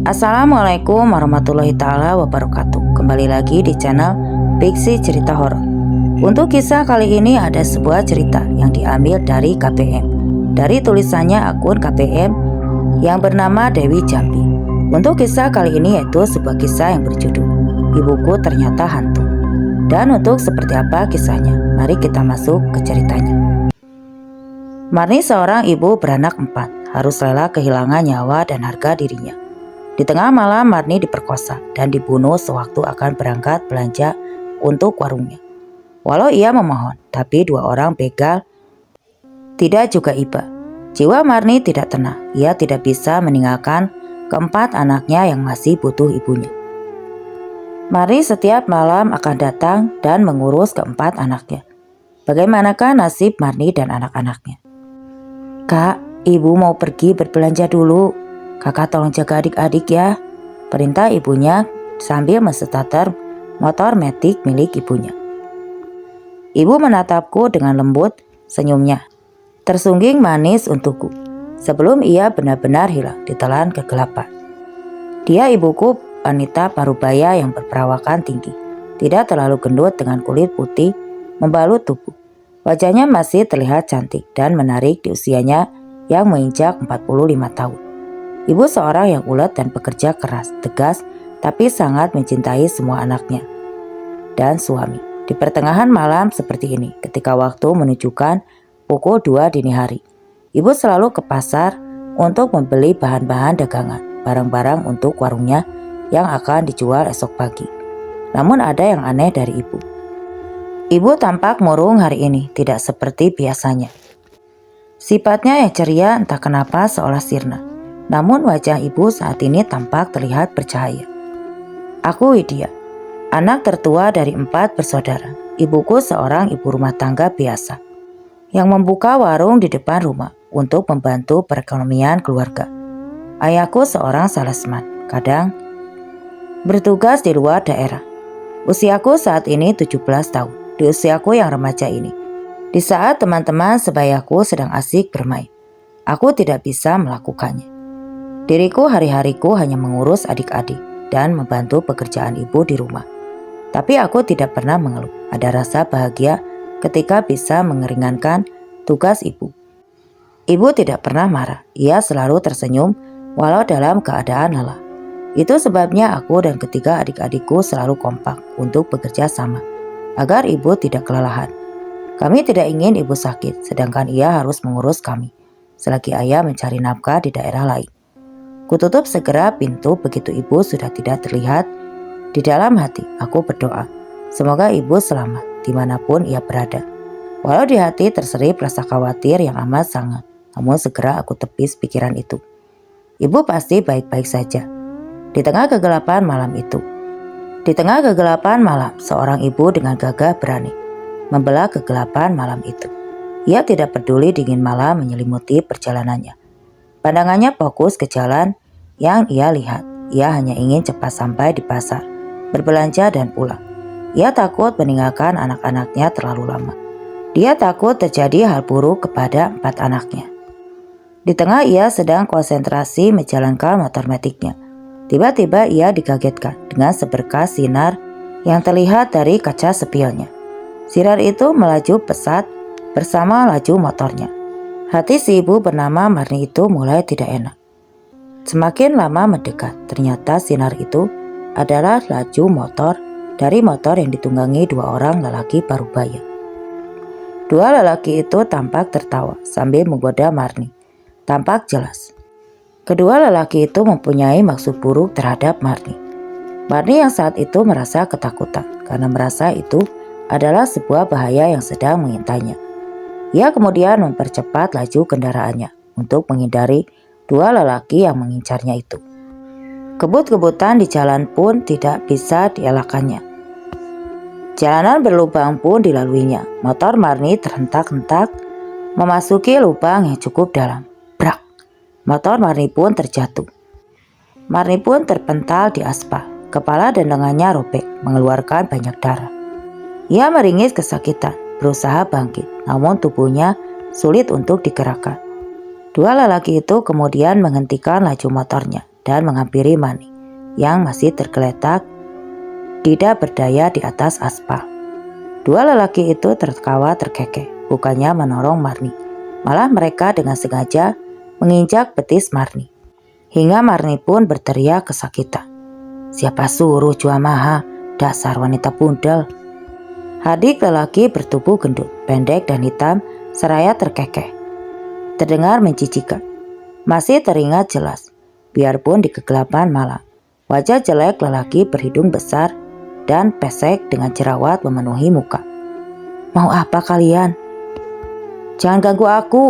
Assalamualaikum warahmatullahi taala wabarakatuh. Kembali lagi di channel Pixie Cerita Horor. Untuk kisah kali ini ada sebuah cerita yang diambil dari KPM, dari tulisannya akun KPM yang bernama Dewi Jambi. Untuk kisah kali ini yaitu sebuah kisah yang berjudul Ibuku Ternyata Hantu. Dan untuk seperti apa kisahnya, mari kita masuk ke ceritanya. Marni seorang ibu beranak 4, harus rela kehilangan nyawa dan harga dirinya. Di tengah malam Marni diperkosa dan dibunuh sewaktu akan berangkat belanja untuk warungnya. Walau ia memohon, tapi 2 orang begal tidak juga iba. Jiwa Marni tidak tenang, ia tidak bisa meninggalkan ke-4 anaknya yang masih butuh ibunya. Marni setiap malam akan datang dan mengurus ke-4 anaknya. Bagaimanakah nasib Marni dan anak-anaknya? "Kak, ibu mau pergi berbelanja dulu. Kakak tolong jaga adik-adik ya," perintah ibunya sambil menstater motor metik milik ibunya. Ibu menatapku dengan lembut, senyumnya tersungging manis untukku sebelum ia benar-benar hilang ditelan kegelapan. Dia ibuku wanita parubaya yang berperawakan tinggi, tidak terlalu gendut dengan kulit putih membalut tubuh. Wajahnya masih terlihat cantik dan menarik di usianya yang menginjak 45 tahun. Ibu seorang yang ulet dan bekerja keras, tegas, tapi sangat mencintai semua anaknya dan suami. Di pertengahan malam seperti ini, ketika waktu menunjukkan pukul 2 dini hari, ibu selalu ke pasar untuk membeli bahan-bahan dagangan, barang-barang untuk warungnya yang akan dijual esok pagi. Namun ada yang aneh dari ibu. Ibu tampak murung hari ini, tidak seperti biasanya. Sifatnya yang ceria entah kenapa seolah sirna. Namun wajah ibu saat ini tampak terlihat bercahaya. Aku Widya, anak tertua dari 4 bersaudara. Ibuku seorang ibu rumah tangga biasa yang membuka warung di depan rumah untuk membantu perekonomian keluarga. Ayahku seorang salesman, kadang bertugas di luar daerah. Usiaku saat ini 17 tahun, di usiaku yang remaja ini. Di saat teman-teman sebayaku sedang asik bermain, aku tidak bisa melakukannya. Diriku hari-hariku hanya mengurus adik-adik dan membantu pekerjaan ibu di rumah. Tapi aku tidak pernah mengeluh. Ada rasa bahagia ketika bisa meringankan tugas ibu. Ibu tidak pernah marah. Ia selalu tersenyum walau dalam keadaan lelah. Itu sebabnya aku dan ketiga adik-adikku selalu kompak untuk bekerja sama agar ibu tidak kelelahan. Kami tidak ingin ibu sakit, sedangkan ia harus mengurus kami selagi ayah mencari nafkah di daerah lain. Kututup segera pintu begitu ibu sudah tidak terlihat. Di dalam hati aku berdoa, semoga ibu selamat dimanapun ia berada. Walau di hati terselip rasa khawatir yang amat sangat, namun segera aku tepis pikiran itu. Ibu pasti baik-baik saja. Di tengah kegelapan malam itu, seorang ibu dengan gagah berani membelah kegelapan malam itu. Ia tidak peduli dingin malam menyelimuti perjalanannya. Pandangannya fokus ke jalan yang ia lihat. Ia hanya ingin cepat sampai di pasar, berbelanja dan pulang. Ia takut meninggalkan anak-anaknya terlalu lama. Dia takut terjadi hal buruk kepada 4 anaknya. Di tengah ia sedang konsentrasi menjalankan motor metiknya. Tiba-tiba ia dikagetkan dengan seberkas sinar yang terlihat dari kaca spionnya. Sinar itu melaju pesat bersama laju motornya. Hati si ibu bernama Marni itu mulai tidak enak. Semakin lama mendekat, ternyata sinar itu adalah laju motor dari motor yang ditunggangi 2 orang lelaki parubaya. 2 lelaki itu tampak tertawa sambil menggoda Marni. Tampak jelas, kedua lelaki itu mempunyai maksud buruk terhadap Marni. Marni yang saat itu merasa ketakutan karena merasa itu adalah sebuah bahaya yang sedang mengintainya. Ia kemudian mempercepat laju kendaraannya untuk menghindari 2 lelaki yang mengincarnya itu. Kebut-kebutan di jalan pun tidak bisa dielakkannya. Jalanan berlubang pun dilaluinya. Motor Marni terhentak-hentak memasuki lubang yang cukup dalam. Brak! Motor Marni pun terjatuh. Marni pun terpental di aspal. Kepala dan lengannya robek, mengeluarkan banyak darah. Ia meringis kesakitan, berusaha bangkit, namun tubuhnya sulit untuk digerakkan. 2 lelaki itu kemudian menghentikan laju motornya dan menghampiri Marni yang masih tergeletak tidak berdaya di atas aspal. Dua lelaki itu tertawa terkekeh, bukannya menolong Marni. Malah mereka dengan sengaja menginjak betis Marni. Hingga Marni pun berteriak kesakitan. "Siapa suruh jual mahal? Dasar wanita bundel." Adik lelaki bertubuh gendut, pendek dan hitam seraya terkekeh. Terdengar menjijikan. Masih teringat jelas, biarpun di kegelapan malam. Wajah jelek lelaki berhidung besar dan pesek dengan jerawat memenuhi muka. "Mau apa kalian?" "Jangan ganggu aku,"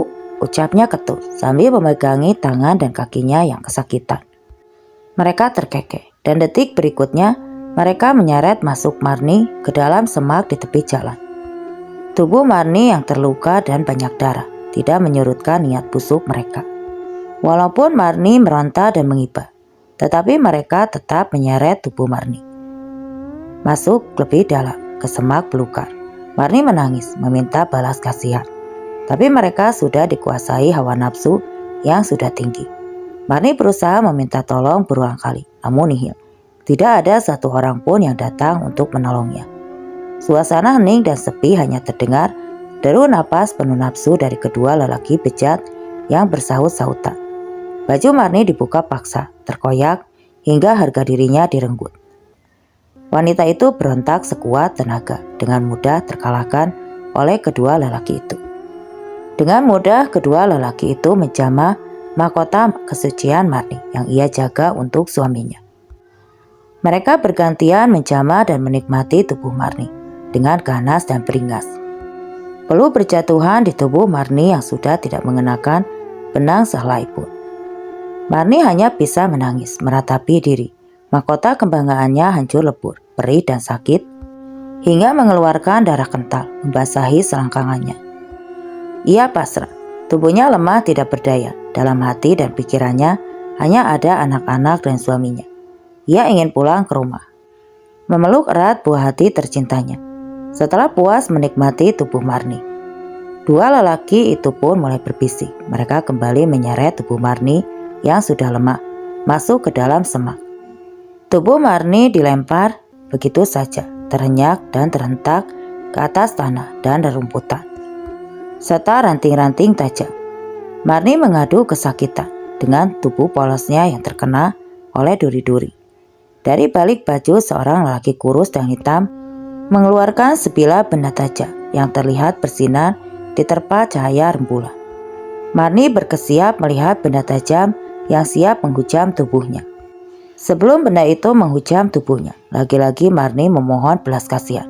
ucapnya ketus sambil memegangi tangan dan kakinya yang kesakitan. Mereka terkekeh dan detik berikutnya mereka menyeret masuk Marni ke dalam semak di tepi jalan. Tubuh Marni yang terluka dan banyak darah tidak menyurutkan niat busuk mereka. Walaupun Marni meronta dan mengiba, tetapi mereka tetap menyeret tubuh Marni masuk lebih dalam ke semak belukar. Marni menangis meminta balas kasihan, tapi mereka sudah dikuasai hawa nafsu yang sudah tinggi. Marni berusaha meminta tolong berulang kali, namun nihil. Tidak ada satu orang pun yang datang untuk menolongnya. Suasana hening dan sepi, hanya terdengar deru napas penuh nafsu dari kedua lelaki bejat yang bersahut-sahutan. Baju Marni dibuka paksa, terkoyak hingga harga dirinya direnggut. Wanita itu berontak sekuat tenaga, dengan mudah terkalahkan oleh kedua lelaki itu. Dengan mudah kedua lelaki itu menjamah mahkota kesucian Marni yang ia jaga untuk suaminya. Mereka bergantian menjamah dan menikmati tubuh Marni dengan ganas dan beringas. Peluh berjatuhan di tubuh Marni yang sudah tidak mengenakan benang sehelai pun. Marni hanya bisa menangis meratapi diri. Mahkota kebanggaannya hancur lebur, perih dan sakit, hingga mengeluarkan darah kental membasahi selangkangannya. Ia pasrah, tubuhnya lemah tidak berdaya. Dalam hati dan pikirannya hanya ada anak-anak dan suaminya. Ia ingin pulang ke rumah, memeluk erat buah hati tercintanya. Setelah puas menikmati tubuh Marni, dua lelaki itu pun mulai berbisik. Mereka kembali menyeret tubuh Marni yang sudah lemah masuk ke dalam semak. Tubuh Marni dilempar begitu saja, terenyak dan terhentak ke atas tanah dan rerumputan, serta ranting-ranting tajam. Marni mengadu kesakitan dengan tubuh polosnya yang terkena oleh duri-duri. Dari balik baju seorang lelaki kurus dan hitam mengeluarkan sebilah benda tajam yang terlihat bersinar diterpa cahaya rembulan. Marni berkesiap melihat benda tajam yang siap menghujam tubuhnya. Sebelum benda itu menghujam tubuhnya, lagi-lagi Marni memohon belas kasihan.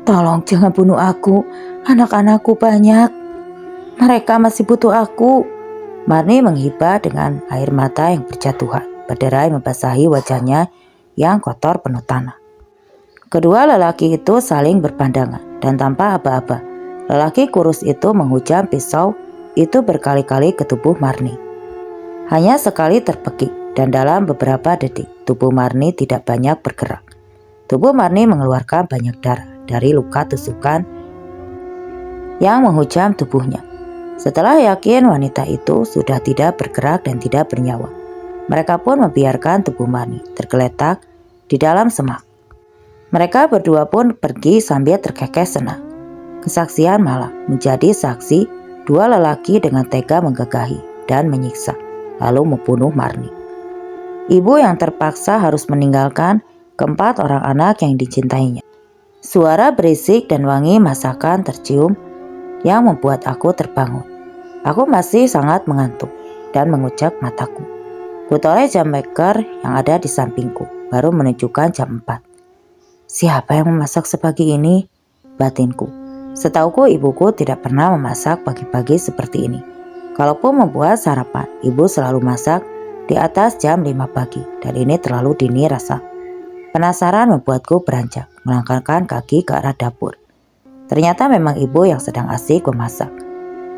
"Tolong jangan bunuh aku, anak-anakku banyak. Mereka masih butuh aku." Marni menghibah dengan air mata yang berjatuhan, berderai membasahi wajahnya yang kotor penuh tanah. Kedua lelaki itu saling berpandangan dan tanpa aba-aba, lelaki kurus itu menghujam pisau itu berkali-kali ke tubuh Marni. Hanya sekali terpekik dan dalam beberapa detik tubuh Marni tidak banyak bergerak. Tubuh Marni mengeluarkan banyak darah dari luka tusukan yang menghujam tubuhnya. Setelah yakin wanita itu sudah tidak bergerak dan tidak bernyawa, mereka pun membiarkan tubuh Marni tergeletak di dalam semak. Mereka berdua pun pergi sambil terkekeh senang. Kesaksian malam menjadi saksi dua lelaki dengan tega menggagahi dan menyiksa, lalu membunuh Marni. Ibu yang terpaksa harus meninggalkan keempat orang anak yang dicintainya. Suara berisik dan wangi masakan tercium yang membuat aku terbangun. Aku masih sangat mengantuk dan mengucap mataku. Kutoleh jam beker yang ada di sampingku baru menunjukkan jam 4. Siapa yang memasak sepagi ini? Batinku. Setauku ibuku tidak pernah memasak pagi-pagi seperti ini. Kalaupun membuat sarapan, ibu selalu masak di atas jam 5 pagi dan ini terlalu dini rasa. Penasaran membuatku beranjak, melangkahkan kaki ke arah dapur. Ternyata memang ibu yang sedang asik memasak.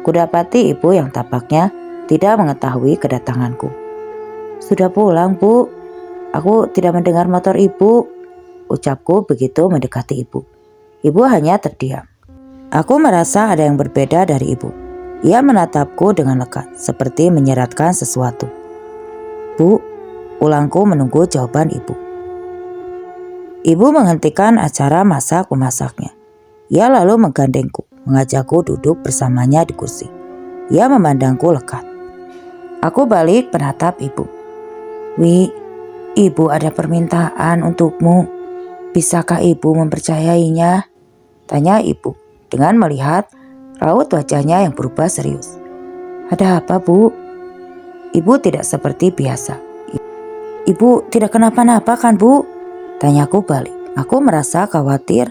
Kudapati ibu yang tampaknya tidak mengetahui kedatanganku. Sudah pulang, Bu. Aku tidak mendengar motor ibu, ucapku begitu mendekati ibu. Ibu hanya terdiam. Aku merasa ada yang berbeda dari ibu. Ia menatapku dengan lekat, seperti menyeratkan sesuatu. Bu, ulangku menunggu jawaban ibu. Ibu menghentikan acara masak-memasaknya. Ia lalu menggandengku, mengajakku duduk bersamanya di kursi. Ia memandangku lekat. Aku balik menatap ibu. "Wi, ibu ada permintaan untukmu. Bisakah ibu mempercayainya?" tanya ibu dengan melihat raut wajahnya yang berubah serius. "Ada apa, Bu?" Ibu tidak seperti biasa. "Ibu tidak kenapa-napa kan, Bu?" tanyaku balik. Aku merasa khawatir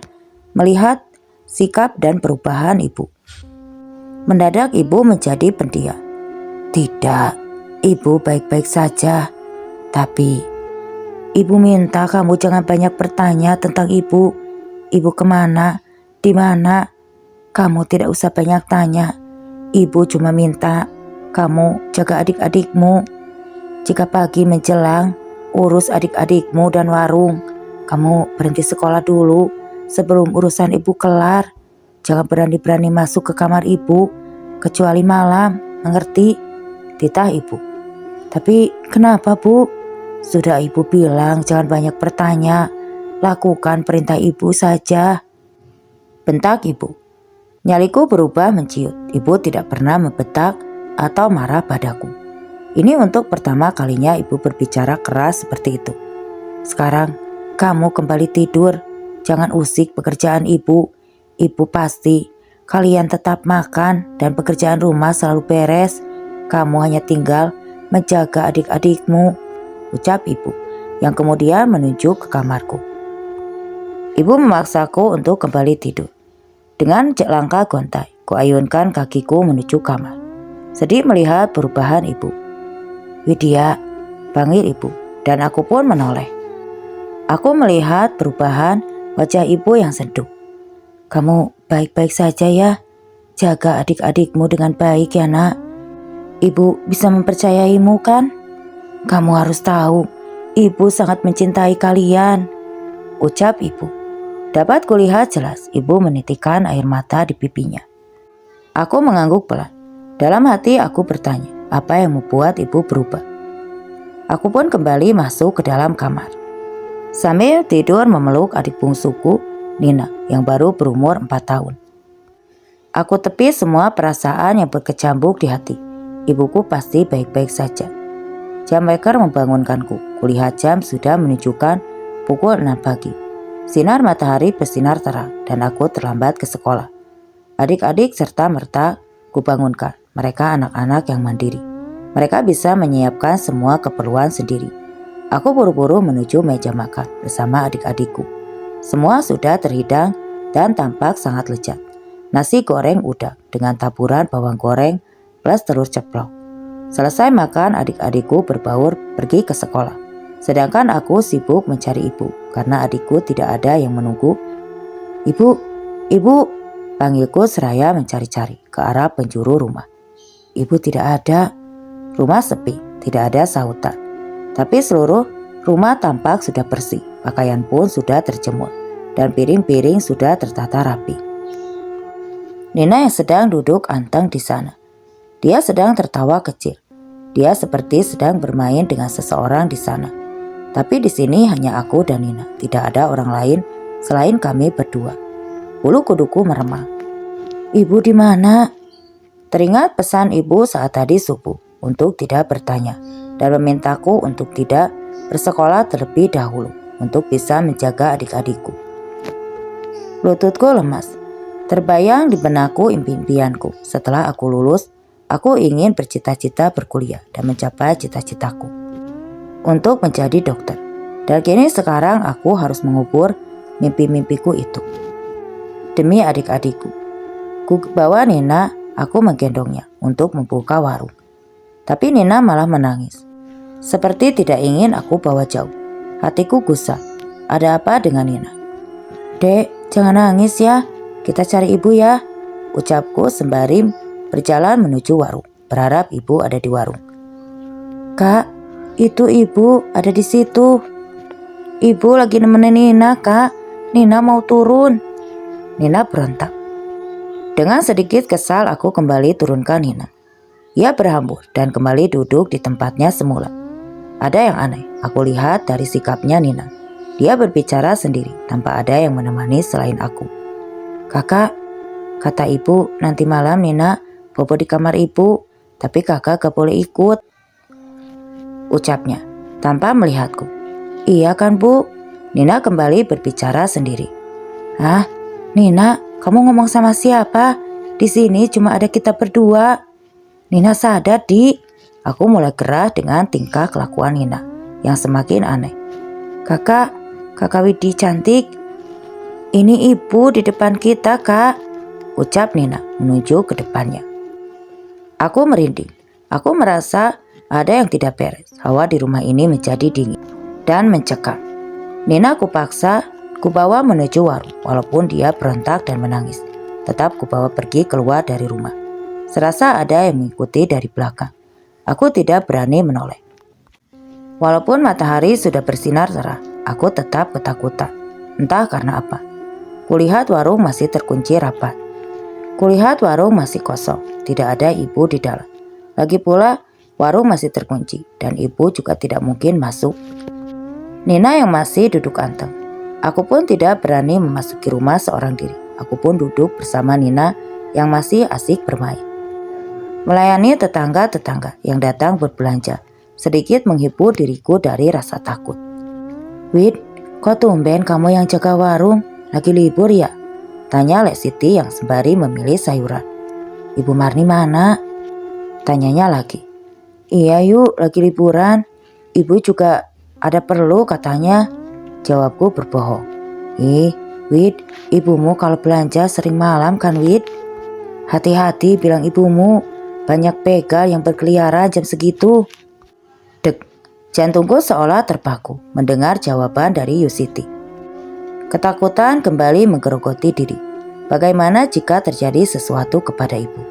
melihat sikap dan perubahan ibu. Mendadak ibu menjadi pendiam. "Tidak, ibu baik-baik saja. Tapi ibu minta kamu jangan banyak bertanya tentang ibu. Ibu kemana? Di mana? Kamu tidak usah banyak tanya. Ibu cuma minta kamu jaga adik-adikmu. Jika pagi menjelang, urus adik-adikmu dan warung. Kamu berhenti sekolah dulu sebelum urusan ibu kelar. Jangan berani-berani masuk ke kamar ibu, kecuali malam, mengerti?" titah ibu. "Tapi kenapa, Bu?" "Sudah ibu bilang jangan banyak bertanya. Lakukan perintah ibu saja," bentak ibu. Nyaliku berubah menciut. Ibu tidak pernah membentak atau marah padaku. Ini untuk pertama kalinya ibu berbicara keras seperti itu. "Sekarang kamu kembali tidur. Jangan usik pekerjaan ibu. Ibu pasti kalian tetap makan dan pekerjaan rumah selalu beres. Kamu hanya tinggal menjaga adik-adikmu," ucap ibu, yang kemudian menunjuk ke kamarku. Ibu memaksaku untuk kembali tidur. Dengan langkah gontai, kuayunkan kakiku menuju kamar. Sedih melihat perubahan ibu. "Widya," panggil ibu, dan aku pun menoleh. Aku melihat perubahan wajah ibu yang seduh. "Kamu baik-baik saja ya? Jaga adik-adikmu dengan baik ya, Nak. Ibu bisa mempercayaimu kan? Kamu harus tahu, ibu sangat mencintai kalian," ucap ibu. Dapat kulihat jelas ibu menitikkan air mata di pipinya. Aku mengangguk pelan. Dalam hati aku bertanya, apa yang membuat ibu berubah? Aku pun kembali masuk ke dalam kamar. Sambil tidur memeluk adik bungsuku, Nina, yang baru berumur 4 tahun. Aku tepis semua perasaan yang berkecambuk di hati. Ibuku pasti baik-baik saja. Jam waker membangunkanku. Kulihat jam sudah menunjukkan pukul 6 pagi. Sinar matahari bersinar terang dan aku terlambat ke sekolah. Adik-adik serta merta kubangunkan. Mereka anak-anak yang mandiri. Mereka bisa menyiapkan semua keperluan sendiri. Aku buru-buru menuju meja makan bersama adik-adikku. Semua sudah terhidang dan tampak sangat lezat. Nasi goreng udang dengan taburan bawang goreng plus telur ceplok. Selesai makan, adik-adikku berbaur pergi ke sekolah. Sedangkan aku sibuk mencari ibu karena adikku tidak ada yang menunggu. Ibu, panggilku seraya mencari-cari ke arah penjuru rumah. Ibu tidak ada. Rumah sepi, tidak ada sahutan. Tapi seluruh rumah tampak sudah bersih, pakaian pun sudah terjemur, dan piring-piring sudah tertata rapi. Nina yang sedang duduk anteng di sana. Dia sedang tertawa kecil. Dia seperti sedang bermain dengan seseorang di sana. Tapi di sini hanya aku dan Nina, tidak ada orang lain selain kami berdua. Bulu kuduku meremang. "Ibu di mana?" Teringat pesan ibu saat tadi subuh untuk tidak bertanya dan memintaku untuk tidak bersekolah terlebih dahulu untuk bisa menjaga adik-adikku. Lututku lemas. Terbayang di benakku impianku. Setelah aku lulus, aku ingin bercita-cita berkuliah dan mencapai cita-citaku untuk menjadi dokter. Dan kini sekarang aku harus mengubur mimpi-mimpiku itu demi adik-adikku. Ku bawa Nina, aku menggendongnya untuk membuka warung. Tapi Nina malah menangis, seperti tidak ingin aku bawa jauh. Hatiku gusar. Ada apa dengan Nina? "Dek, jangan nangis ya. Kita cari ibu ya," ucapku sembari berjalan menuju warung, berharap ibu ada di warung. "Kak, itu ibu ada di situ. Ibu lagi nemenin Nina, Kak. Nina mau turun." Nina berontak. Dengan sedikit kesal aku kembali turunkan Nina. Ia berhambur dan kembali duduk di tempatnya semula. Ada yang aneh, aku lihat dari sikapnya Nina. Dia berbicara sendiri tanpa ada yang menemani selain aku. Kakak, kata ibu, nanti malam Nina bobo di kamar ibu, tapi kakak gak boleh ikut, ucapnya tanpa melihatku. Iya kan bu? Nina kembali berbicara sendiri. Hah? Nina, kamu ngomong sama siapa? Di sini cuma ada kita berdua. Nina sadar di. Aku mulai gerah dengan tingkah kelakuan Nina yang semakin aneh. Kakak Widi cantik. Ini ibu di depan kita kak, ucap Nina menuju ke depannya. Aku merinding. Aku merasa ada yang tidak beres. Hawa di rumah ini menjadi dingin dan mencekam. Nina kupaksa kubawa menuju warung. Walaupun dia berontak dan menangis, tetap kubawa pergi keluar dari rumah. Serasa ada yang mengikuti dari belakang. Aku tidak berani menoleh. Walaupun matahari sudah bersinar cerah, aku tetap ketakutan. Entah karena apa. Kulihat warung masih terkunci rapat. Kulihat warung masih kosong, tidak ada ibu di dalam. Lagi pula, warung masih terkunci dan ibu juga tidak mungkin masuk. Nina yang masih duduk anteng. Aku pun tidak berani memasuki rumah seorang diri. Aku pun duduk bersama Nina yang masih asik bermain. Melayani tetangga-tetangga yang datang berbelanja, sedikit menghibur diriku dari rasa takut. Wid, kok tumben kamu yang jaga warung? Lagi libur ya? Tanya Lek Siti yang sembari memilih sayuran. Ibu Marni mana? Tanyanya lagi. Iya yuk, lagi liburan. Ibu juga ada perlu katanya. Jawabku berbohong. Wid, ibumu kalau belanja sering malam kan Wid? Hati-hati bilang ibumu, banyak begal yang berkeliaran jam segitu. Dek, jantungku seolah terpaku mendengar jawaban dari Yusiti. Ketakutan kembali menggerogoti diri. Bagaimana jika terjadi sesuatu kepada ibu?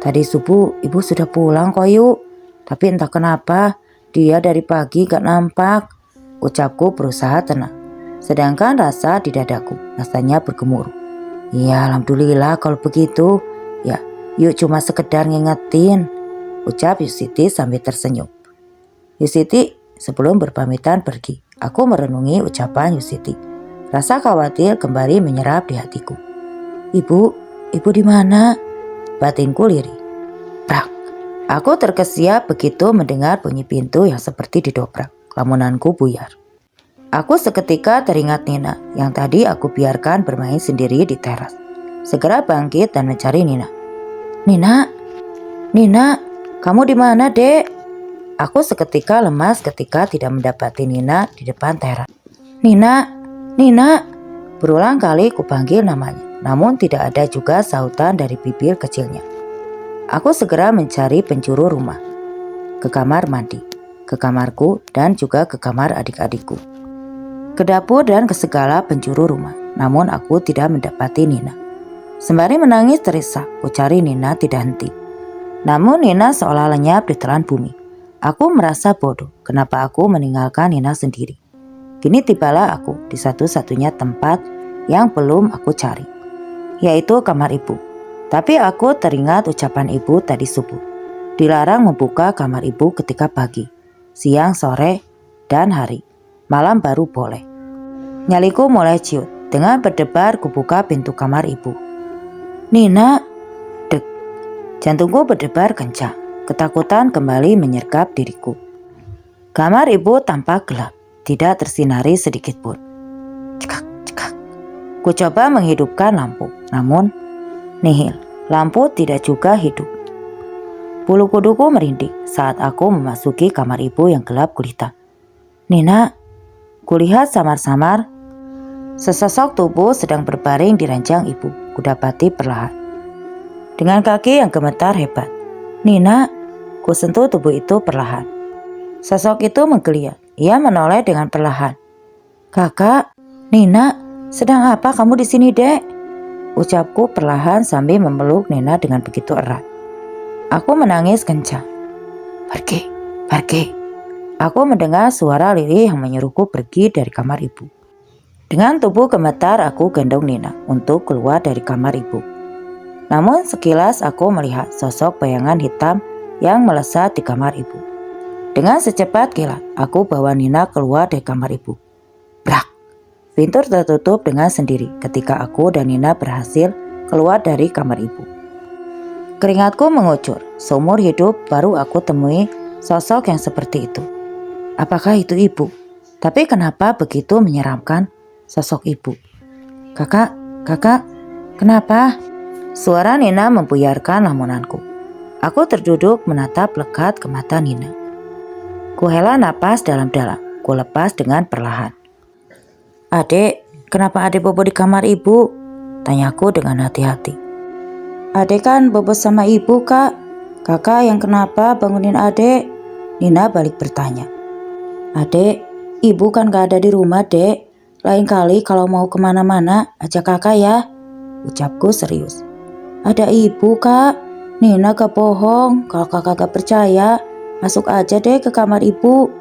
Tadi subuh ibu sudah pulang kok yuk. Tapi entah kenapa dia dari pagi gak nampak. Ucapku berusaha tenang. Sedangkan rasa di dadaku rasanya bergemuruh. Ya alhamdulillah kalau begitu. Ya yuk cuma sekedar ngingetin, ucap Yusiti sambil tersenyum. Yusiti sebelum berpamitan pergi. Aku merenungi ucapan Yusiti. Rasa khawatir kembali menyerap di hatiku. Ibu di mana? Batinku lirih. Prak. Aku terkesiap begitu mendengar bunyi pintu yang seperti didobrak. Lamunanku buyar. Aku seketika teringat Nina yang tadi aku biarkan bermain sendiri di teras. Segera bangkit dan mencari Nina. Nina, kamu di mana, Dek? Aku seketika lemas ketika tidak mendapati Nina di depan teras. Nina, berulang kali kupanggil namanya, namun tidak ada juga sahutan dari bibir kecilnya. Aku segera mencari penjuru rumah, ke kamar mandi, ke kamarku dan juga ke kamar adik-adikku, ke dapur dan ke segala penjuru rumah, namun aku tidak mendapati Nina. Sembari menangis terisak, ku cari Nina tidak henti. Namun Nina seolah lenyap di telan bumi. Aku merasa bodoh, kenapa aku meninggalkan Nina sendiri. Kini tibalah aku di satu-satunya tempat yang belum aku cari, yaitu kamar ibu. Tapi aku teringat ucapan ibu tadi subuh. Dilarang membuka kamar ibu ketika pagi, siang, sore, dan hari. Malam baru boleh. Nyaliku mulai ciut. Dengan berdebar kubuka pintu kamar ibu. Nina, dek. Jantungku berdebar kencang. Ketakutan kembali menyergap diriku. Kamar ibu tampak gelap, tidak tersinari sedikit pun. Cekak. Ku coba menghidupkan lampu, namun nihil, lampu tidak juga hidup. Bulu kuduku merinding saat aku memasuki kamar ibu yang gelap gulita. Nina, kulihat samar-samar sesosok tubuh sedang berbaring di ranjang ibu. Kudapati perlahan. Dengan kaki yang gemetar hebat. Nina, ku sentuh tubuh itu perlahan. Sosok itu menggeliat. Ia menoleh dengan perlahan. Kakak, Nina, sedang apa kamu di sini, Dek? Ucapku perlahan sambil memeluk Nina dengan begitu erat. Aku menangis kencang. Pergi. Aku mendengar suara lirih yang menyuruhku pergi dari kamar ibu. Dengan tubuh gemetar aku gendong Nina untuk keluar dari kamar ibu. Namun sekilas aku melihat sosok bayangan hitam yang melesat di kamar ibu. Dengan secepat kilat, aku bawa Nina keluar dari kamar ibu. Brak! Pintu tertutup dengan sendiri ketika aku dan Nina berhasil keluar dari kamar ibu. Keringatku mengucur. Seumur hidup baru aku temui sosok yang seperti itu. Apakah itu ibu? Tapi kenapa begitu menyeramkan sosok ibu? Kakak, kenapa? Suara Nina membuyarkan lamunanku. Aku terduduk menatap lekat ke mata Nina. Kuhela napas dalam-dalam, ku lepas dengan perlahan. Adek, kenapa adek bobo di kamar ibu? Tanyaku dengan hati-hati. Adek kan bobo sama ibu, kak. Kakak yang kenapa bangunin adek? Nina balik bertanya. Adek, ibu kan gak ada di rumah, dek. Lain kali kalau mau kemana-mana, ajak kakak ya. Ucapku serius. Ada ibu, kak. Nina gak bohong. Kalau kakak gak percaya, masuk aja deh ke kamar ibu.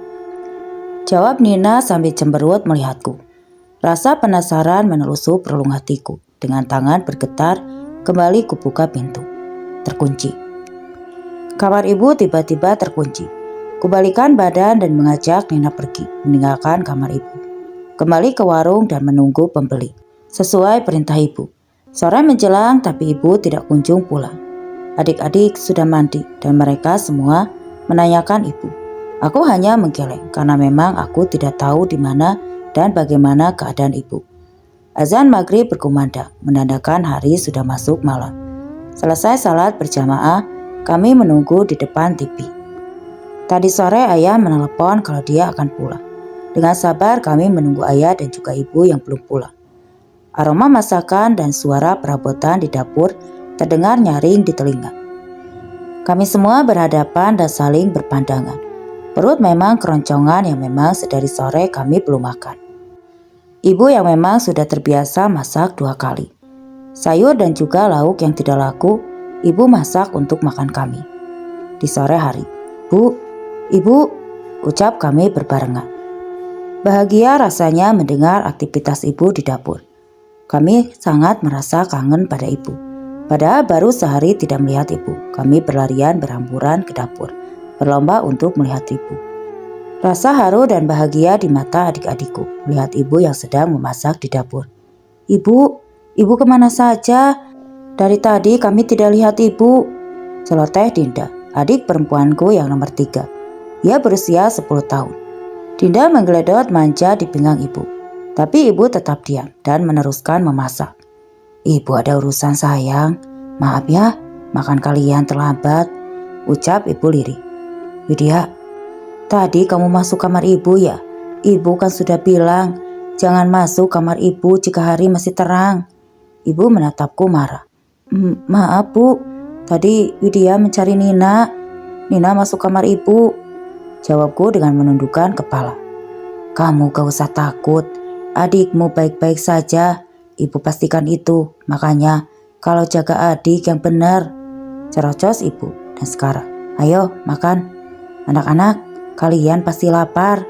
Jawab Nina sambil cemberut melihatku. Rasa penasaran menelusup relung hatiku. Dengan tangan bergetar, kembali kubuka pintu. Terkunci. Kamar ibu tiba-tiba terkunci. Kubalikan badan dan mengajak Nina pergi, meninggalkan kamar ibu. Kembali ke warung dan menunggu pembeli. Sesuai perintah ibu. Sore menjelang tapi ibu tidak kunjung pulang. Adik-adik sudah mandi dan mereka semua menanyakan ibu. Aku hanya menggeleng karena memang aku tidak tahu di mana dan bagaimana keadaan ibu. Azan maghrib berkumandang, menandakan hari sudah masuk malam. Selesai salat berjamaah, kami menunggu di depan TV. Tadi sore ayah menelepon kalau dia akan pulang. Dengan sabar kami menunggu ayah dan juga ibu yang belum pulang. Aroma masakan dan suara perabotan di dapur terdengar nyaring di telinga. Kami semua berhadapan dan saling berpandangan. Perut memang keroncongan yang memang sedari sore kami belum makan. Ibu yang memang sudah terbiasa masak 2 kali. Sayur dan juga lauk yang tidak laku, ibu masak untuk makan kami. Di sore hari, Ibu, ucap kami berbarengan. Bahagia rasanya mendengar aktivitas ibu di dapur. Kami sangat merasa kangen pada ibu. Padahal baru sehari tidak melihat ibu. Kami berlarian berhamburan ke dapur, berlomba untuk melihat ibu. Rasa haru dan bahagia di mata adik-adikku melihat ibu yang sedang memasak di dapur. Ibu kemana saja? Dari tadi kami tidak lihat ibu. Celoteh Dinda, adik perempuanku yang nomor 3. Ia berusia 10 tahun. Dinda menggeledot manja di pinggang ibu. Tapi ibu tetap diam dan meneruskan memasak. Ibu ada urusan sayang. Maaf ya, makan kalian terlambat. Ucap ibu lirih. Widya, tadi kamu masuk kamar ibu ya? Ibu kan sudah bilang, jangan masuk kamar ibu jika hari masih terang. Ibu menatapku marah. Maaf bu, tadi Widya mencari Nina. Nina masuk kamar ibu. Jawabku dengan menundukkan kepala. Kamu gak usah takut. Adikmu baik-baik saja. Ibu pastikan itu. Makanya kalau jaga adik yang benar. Cerocos ibu. Dan sekarang, ayo makan. Anak-anak, kalian pasti lapar.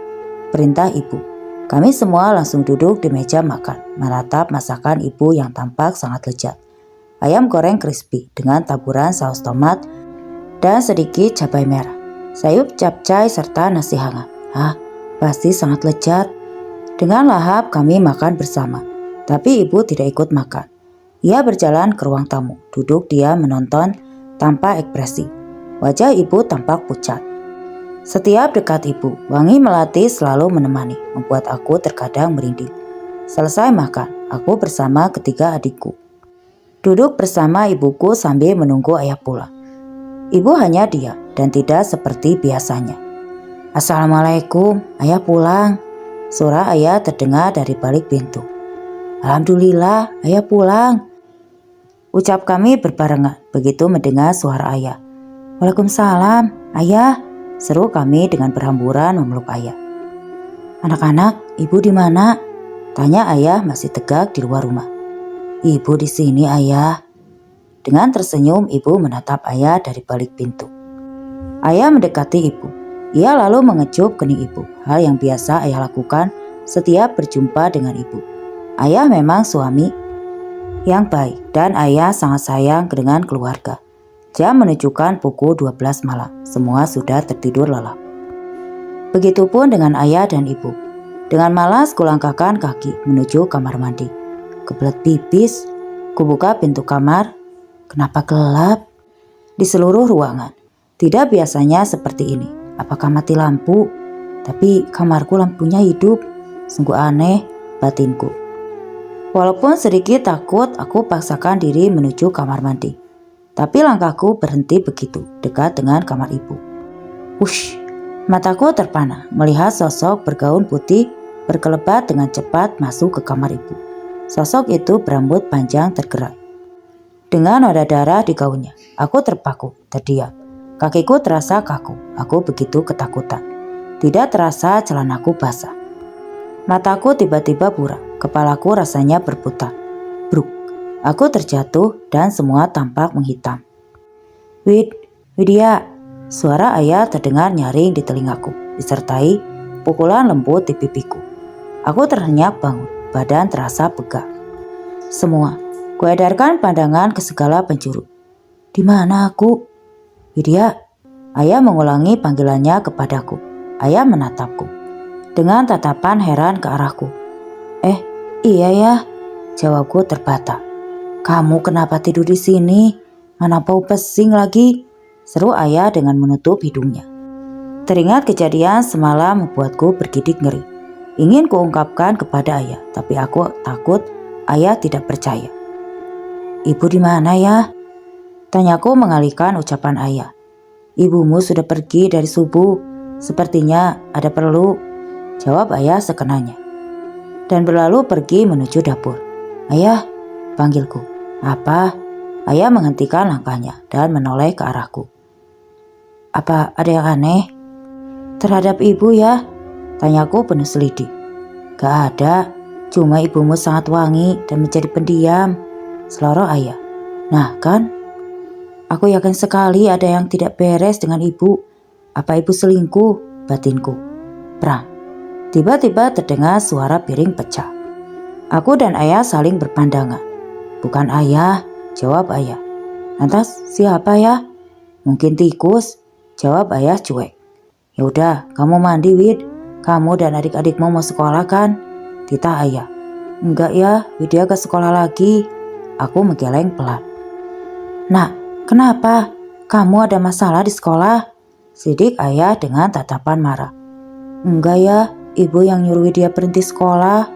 Perintah ibu. Kami semua langsung duduk di meja makan, menatap masakan ibu yang tampak sangat lezat. Ayam goreng crispy dengan taburan saus tomat dan sedikit cabai merah. Sayur capcay serta nasi hangat. Pasti sangat lezat. Dengan lahap kami makan bersama. Tapi ibu tidak ikut makan. Ia berjalan ke ruang tamu. Duduk dia menonton tanpa ekspresi. Wajah ibu tampak pucat. Setiap dekat ibu, wangi melati selalu menemani, membuat aku terkadang merinding. Selesai makan, aku bersama ketiga adikku. Duduk bersama ibuku sambil menunggu ayah pulang. Ibu hanya diam dan tidak seperti biasanya. Assalamualaikum, ayah pulang. Suara ayah terdengar dari balik pintu. Alhamdulillah, ayah pulang. Ucap kami berbarengan begitu mendengar suara ayah. Waalaikumsalam, ayah. Seru kami dengan berhamburan memeluk ayah. Anak-anak, ibu di mana? Tanya ayah masih tegak di luar rumah. Ibu di sini, ayah. Dengan tersenyum, ibu menatap ayah dari balik pintu. Ayah mendekati ibu. Ia lalu mengecup kening ibu, hal yang biasa ayah lakukan setiap berjumpa dengan ibu. Ayah memang suami yang baik dan ayah sangat sayang dengan keluarga. Jam menunjukkan pukul 12 malam. Semua sudah tertidur lelap. Begitupun dengan ayah dan ibu. Dengan malas kulangkahkan kaki menuju kamar mandi. Kebelet pipis, kubuka pintu kamar. Kenapa gelap? Di seluruh ruangan. Tidak biasanya seperti ini. Apakah mati lampu? Tapi kamarku lampunya hidup. Sungguh aneh batinku. Walaupun sedikit takut, aku paksakan diri menuju kamar mandi. Tapi langkahku berhenti begitu dekat dengan kamar ibu. Wush, mataku terpana melihat sosok bergaun putih berkelebat dengan cepat masuk ke kamar ibu. Sosok itu berambut panjang tergerai. Dengan noda darah di gaunnya, aku terpaku, terdiam. Kakiku terasa kaku, aku begitu ketakutan. Tidak terasa celanaku basah. Mataku tiba-tiba buram, kepalaku rasanya berputar. Bruk, aku terjatuh dan semua tampak menghitam. Widya, suara ayah terdengar nyaring di telingaku, disertai pukulan lembut di pipiku. Aku terhenyak bangun, badan terasa pegal. Semua. Kuedarkan pandangan ke segala penjuru. Di mana aku? Widya, ayah mengulangi panggilannya kepadaku. Ayah menatapku dengan tatapan heran ke arahku. Iya ya, jawabku terbata. Kamu kenapa tidur di sini? Mana bau pesing lagi? Seru ayah dengan menutup hidungnya. Teringat kejadian semalam membuatku bergidik ngeri. Ingin kuungkapkan kepada ayah, tapi aku takut ayah tidak percaya. Ibu di mana ya? Tanyaku mengalihkan ucapan ayah. Ibumu sudah pergi dari subuh. Sepertinya ada perlu, jawab ayah sekenanya. Dan berlalu pergi menuju dapur. Ayah, panggilku. Apa? Ayah menghentikan langkahnya dan menoleh ke arahku. Apa ada yang aneh? Terhadap ibu ya? Tanyaku penuh selidi. Gak ada, cuma ibumu sangat wangi dan menjadi pendiam. Seloroh ayah. Nah kan? Aku yakin sekali ada yang tidak beres dengan ibu. Apa ibu selingkuh? Batinku. Prang. Tiba-tiba terdengar suara piring pecah. Aku dan ayah saling berpandangan. Bukan ayah, jawab ayah. Lantas siapa ya? Mungkin tikus, jawab ayah cuek. Yaudah, kamu mandi Wid. Kamu dan adik-adikmu mau sekolah kan? Titah ayah. Enggak ya, Widya ke sekolah lagi. Aku menggeleng pelan. Nak, kenapa? Kamu ada masalah di sekolah? Sidik ayah dengan tatapan marah. Enggak ya, ibu yang nyuruh dia berhenti sekolah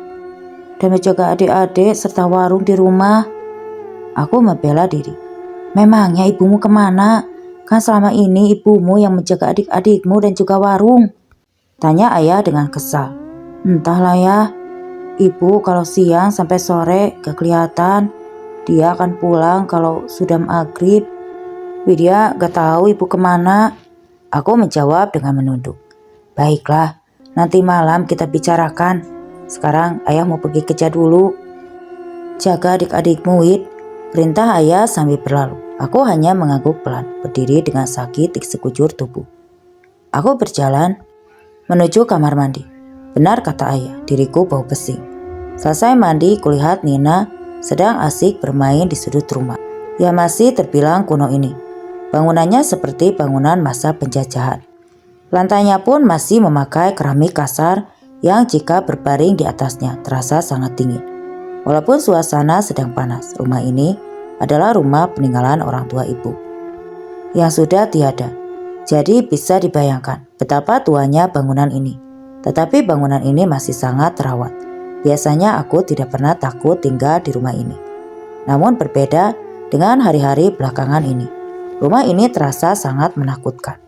dan menjaga adik-adik serta warung di rumah. Aku membela diri. Memangnya ibumu kemana? Kan selama ini ibumu yang menjaga adik-adikmu dan juga warung. Tanya ayah dengan kesal. Entahlah ya, ibu kalau siang sampai sore gak kelihatan. Dia akan pulang kalau sudah maghrib. Widya gak tahu ibu kemana. Aku menjawab dengan menunduk. Baiklah, nanti malam kita bicarakan. Sekarang ayah mau pergi kerja dulu. Jaga adik-adikmu Wid, perintah ayah sambil berlalu. Aku hanya mengangguk pelan, berdiri dengan sakit di sekujur tubuh. Aku berjalan menuju kamar mandi. Benar kata ayah, diriku bau pesing. Selesai mandi, kulihat Nina sedang asik bermain di sudut rumah yang masih terbilang kuno ini. Bangunannya seperti bangunan masa penjajahan. Lantainya pun masih memakai keramik kasar yang jika berbaring di atasnya terasa sangat dingin. Walaupun suasana sedang panas, rumah ini adalah rumah peninggalan orang tua ibu yang sudah tiada. Jadi bisa dibayangkan betapa tuanya bangunan ini. Tetapi bangunan ini masih sangat terawat. Biasanya aku tidak pernah takut tinggal di rumah ini. Namun berbeda dengan hari-hari belakangan ini. Rumah ini terasa sangat menakutkan.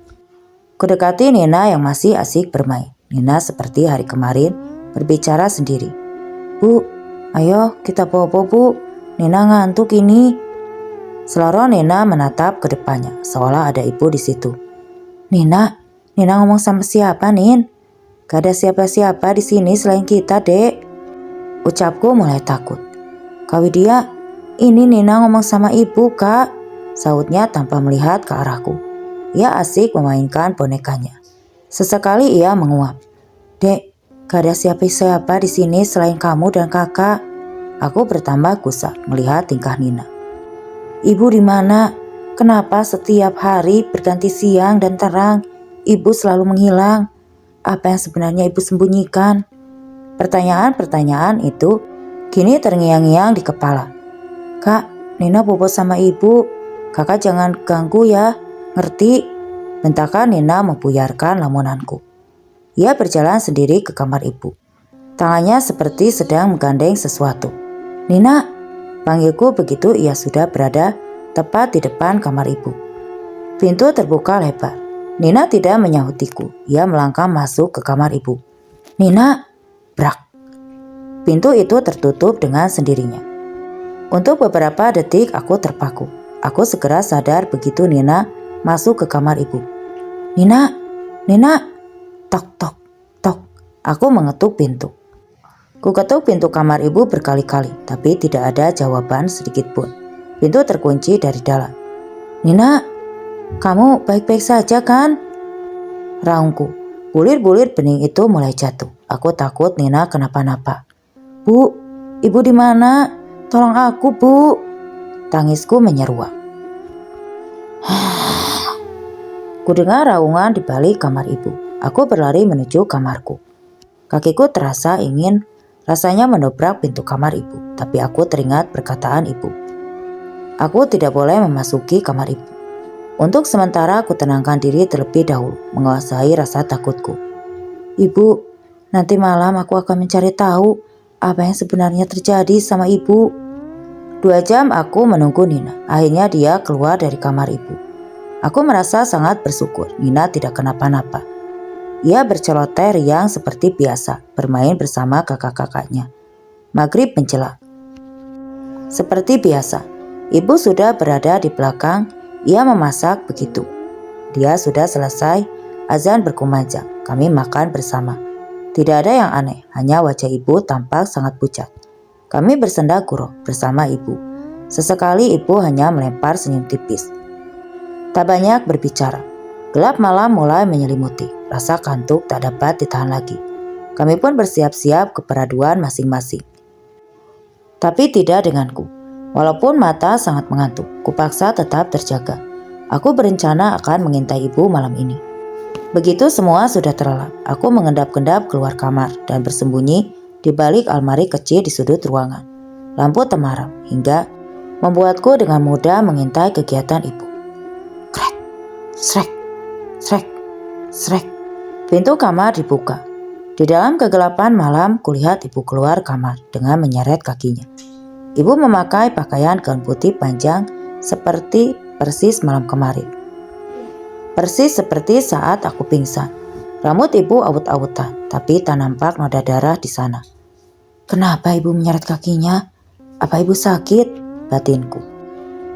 Kudekati Nina yang masih asik bermain. Nina seperti hari kemarin berbicara sendiri. Bu, ayo kita bobo bu. Nina ngantuk ini. Seloroh Nina menatap ke depannya seolah ada ibu di situ. Nina ngomong sama siapa Nin? Gak ada siapa-siapa di sini selain kita dek. Ucapku mulai takut. Kak Widya, ini Nina ngomong sama ibu kak, sautnya tanpa melihat ke arahku. Ia asik memainkan bonekanya. Sesekali ia menguap. Dek, gak ada siapa-siapa di sini selain kamu dan kakak. Aku bertambah gusar melihat tingkah Nina. Ibu di mana? Kenapa setiap hari berganti siang dan terang, ibu selalu menghilang? Apa yang sebenarnya ibu sembunyikan? Pertanyaan-pertanyaan itu kini terngiang-ngiang di kepala. Kak, Nina bobo sama ibu. Kakak jangan ganggu ya, ngerti? Bentakan Nina membuyarkan lamunanku. Ia berjalan sendiri ke kamar ibu. Tangannya seperti sedang menggandeng sesuatu. Nina, panggilku begitu ia sudah berada tepat di depan kamar ibu. Pintu terbuka lebar. Nina tidak menyahutiku. Ia melangkah masuk ke kamar ibu. Nina, brak. Pintu itu tertutup dengan sendirinya. Untuk beberapa detik aku terpaku. Aku segera sadar begitu Nina masuk ke kamar ibu. Nina, tok tok tok. Aku mengetuk pintu. Ku ketuk pintu kamar ibu berkali-kali, tapi tidak ada jawaban sedikit pun. Pintu terkunci dari dalam. Nina, kamu baik-baik saja kan? Raungku. Bulir-bulir bening itu mulai jatuh. Aku takut Nina kenapa-napa. Bu, ibu di mana? Tolong aku, Bu. Tangisku menyeruak. Kudengar raungan di balik kamar ibu. Aku berlari menuju kamarku. Kakiku terasa ingin rasanya mendobrak pintu kamar ibu, tapi aku teringat perkataan ibu. Aku tidak boleh memasuki kamar ibu. Untuk sementara aku tenangkan diri terlebih dahulu, menguasai rasa takutku. Ibu, nanti malam aku akan mencari tahu apa yang sebenarnya terjadi sama ibu. 2 jam aku menunggu Nina. Akhirnya dia keluar dari kamar ibu. Aku merasa sangat bersyukur Nina tidak kenapa-napa. Ia berceloteh riang seperti biasa, bermain bersama kakak-kakaknya. Maghrib menjelang. Seperti biasa, ibu sudah berada di belakang. Ia memasak begitu. Dia sudah selesai, azan berkumandang. Kami makan bersama. Tidak ada yang aneh, hanya wajah ibu tampak sangat pucat. Kami bersenda gurau bersama ibu. Sesekali ibu hanya melempar senyum tipis. Tak banyak berbicara. Gelap malam mulai menyelimuti. Rasa kantuk tak dapat ditahan lagi. Kami pun bersiap-siap ke peraduan masing-masing. Tapi tidak denganku. Walaupun mata sangat mengantuk, kupaksa tetap terjaga. Aku berencana akan mengintai ibu malam ini. Begitu semua sudah terlelap, aku mengendap-endap keluar kamar dan bersembunyi di balik almari kecil di sudut ruangan. Lampu temaram hingga membuatku dengan mudah mengintai kegiatan ibu. Krek, srek, srek, srek. Pintu kamar dibuka. Di dalam kegelapan malam, kulihat ibu keluar kamar dengan menyeret kakinya. Ibu memakai pakaian gaun putih panjang seperti persis malam kemarin. Persis seperti saat aku pingsan. Rambut ibu awut-awutan, tapi tak nampak noda darah di sana. Kenapa ibu menyeret kakinya? Apa ibu sakit? Batinku.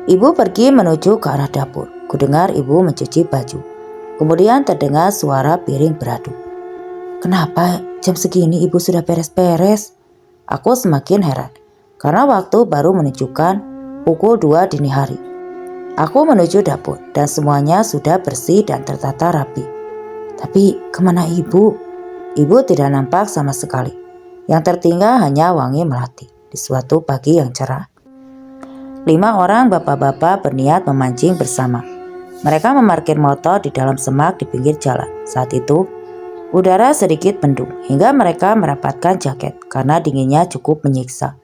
Ibu pergi menuju ke arah dapur. Kudengar ibu mencuci baju. Kemudian terdengar suara piring beraduk. Kenapa jam segini ibu sudah beres-beres? Aku semakin heran. Karena waktu baru menunjukkan pukul 2 dini hari. Aku menuju dapur dan semuanya sudah bersih dan tertata rapi. Tapi kemana ibu? Ibu tidak nampak sama sekali. Yang tertinggal hanya wangi melati di suatu pagi yang cerah. 5 orang bapak-bapak berniat memancing bersama. Mereka memarkir motor di dalam semak di pinggir jalan. Saat itu, udara sedikit mendung hingga mereka merapatkan jaket karena dinginnya cukup menyiksa.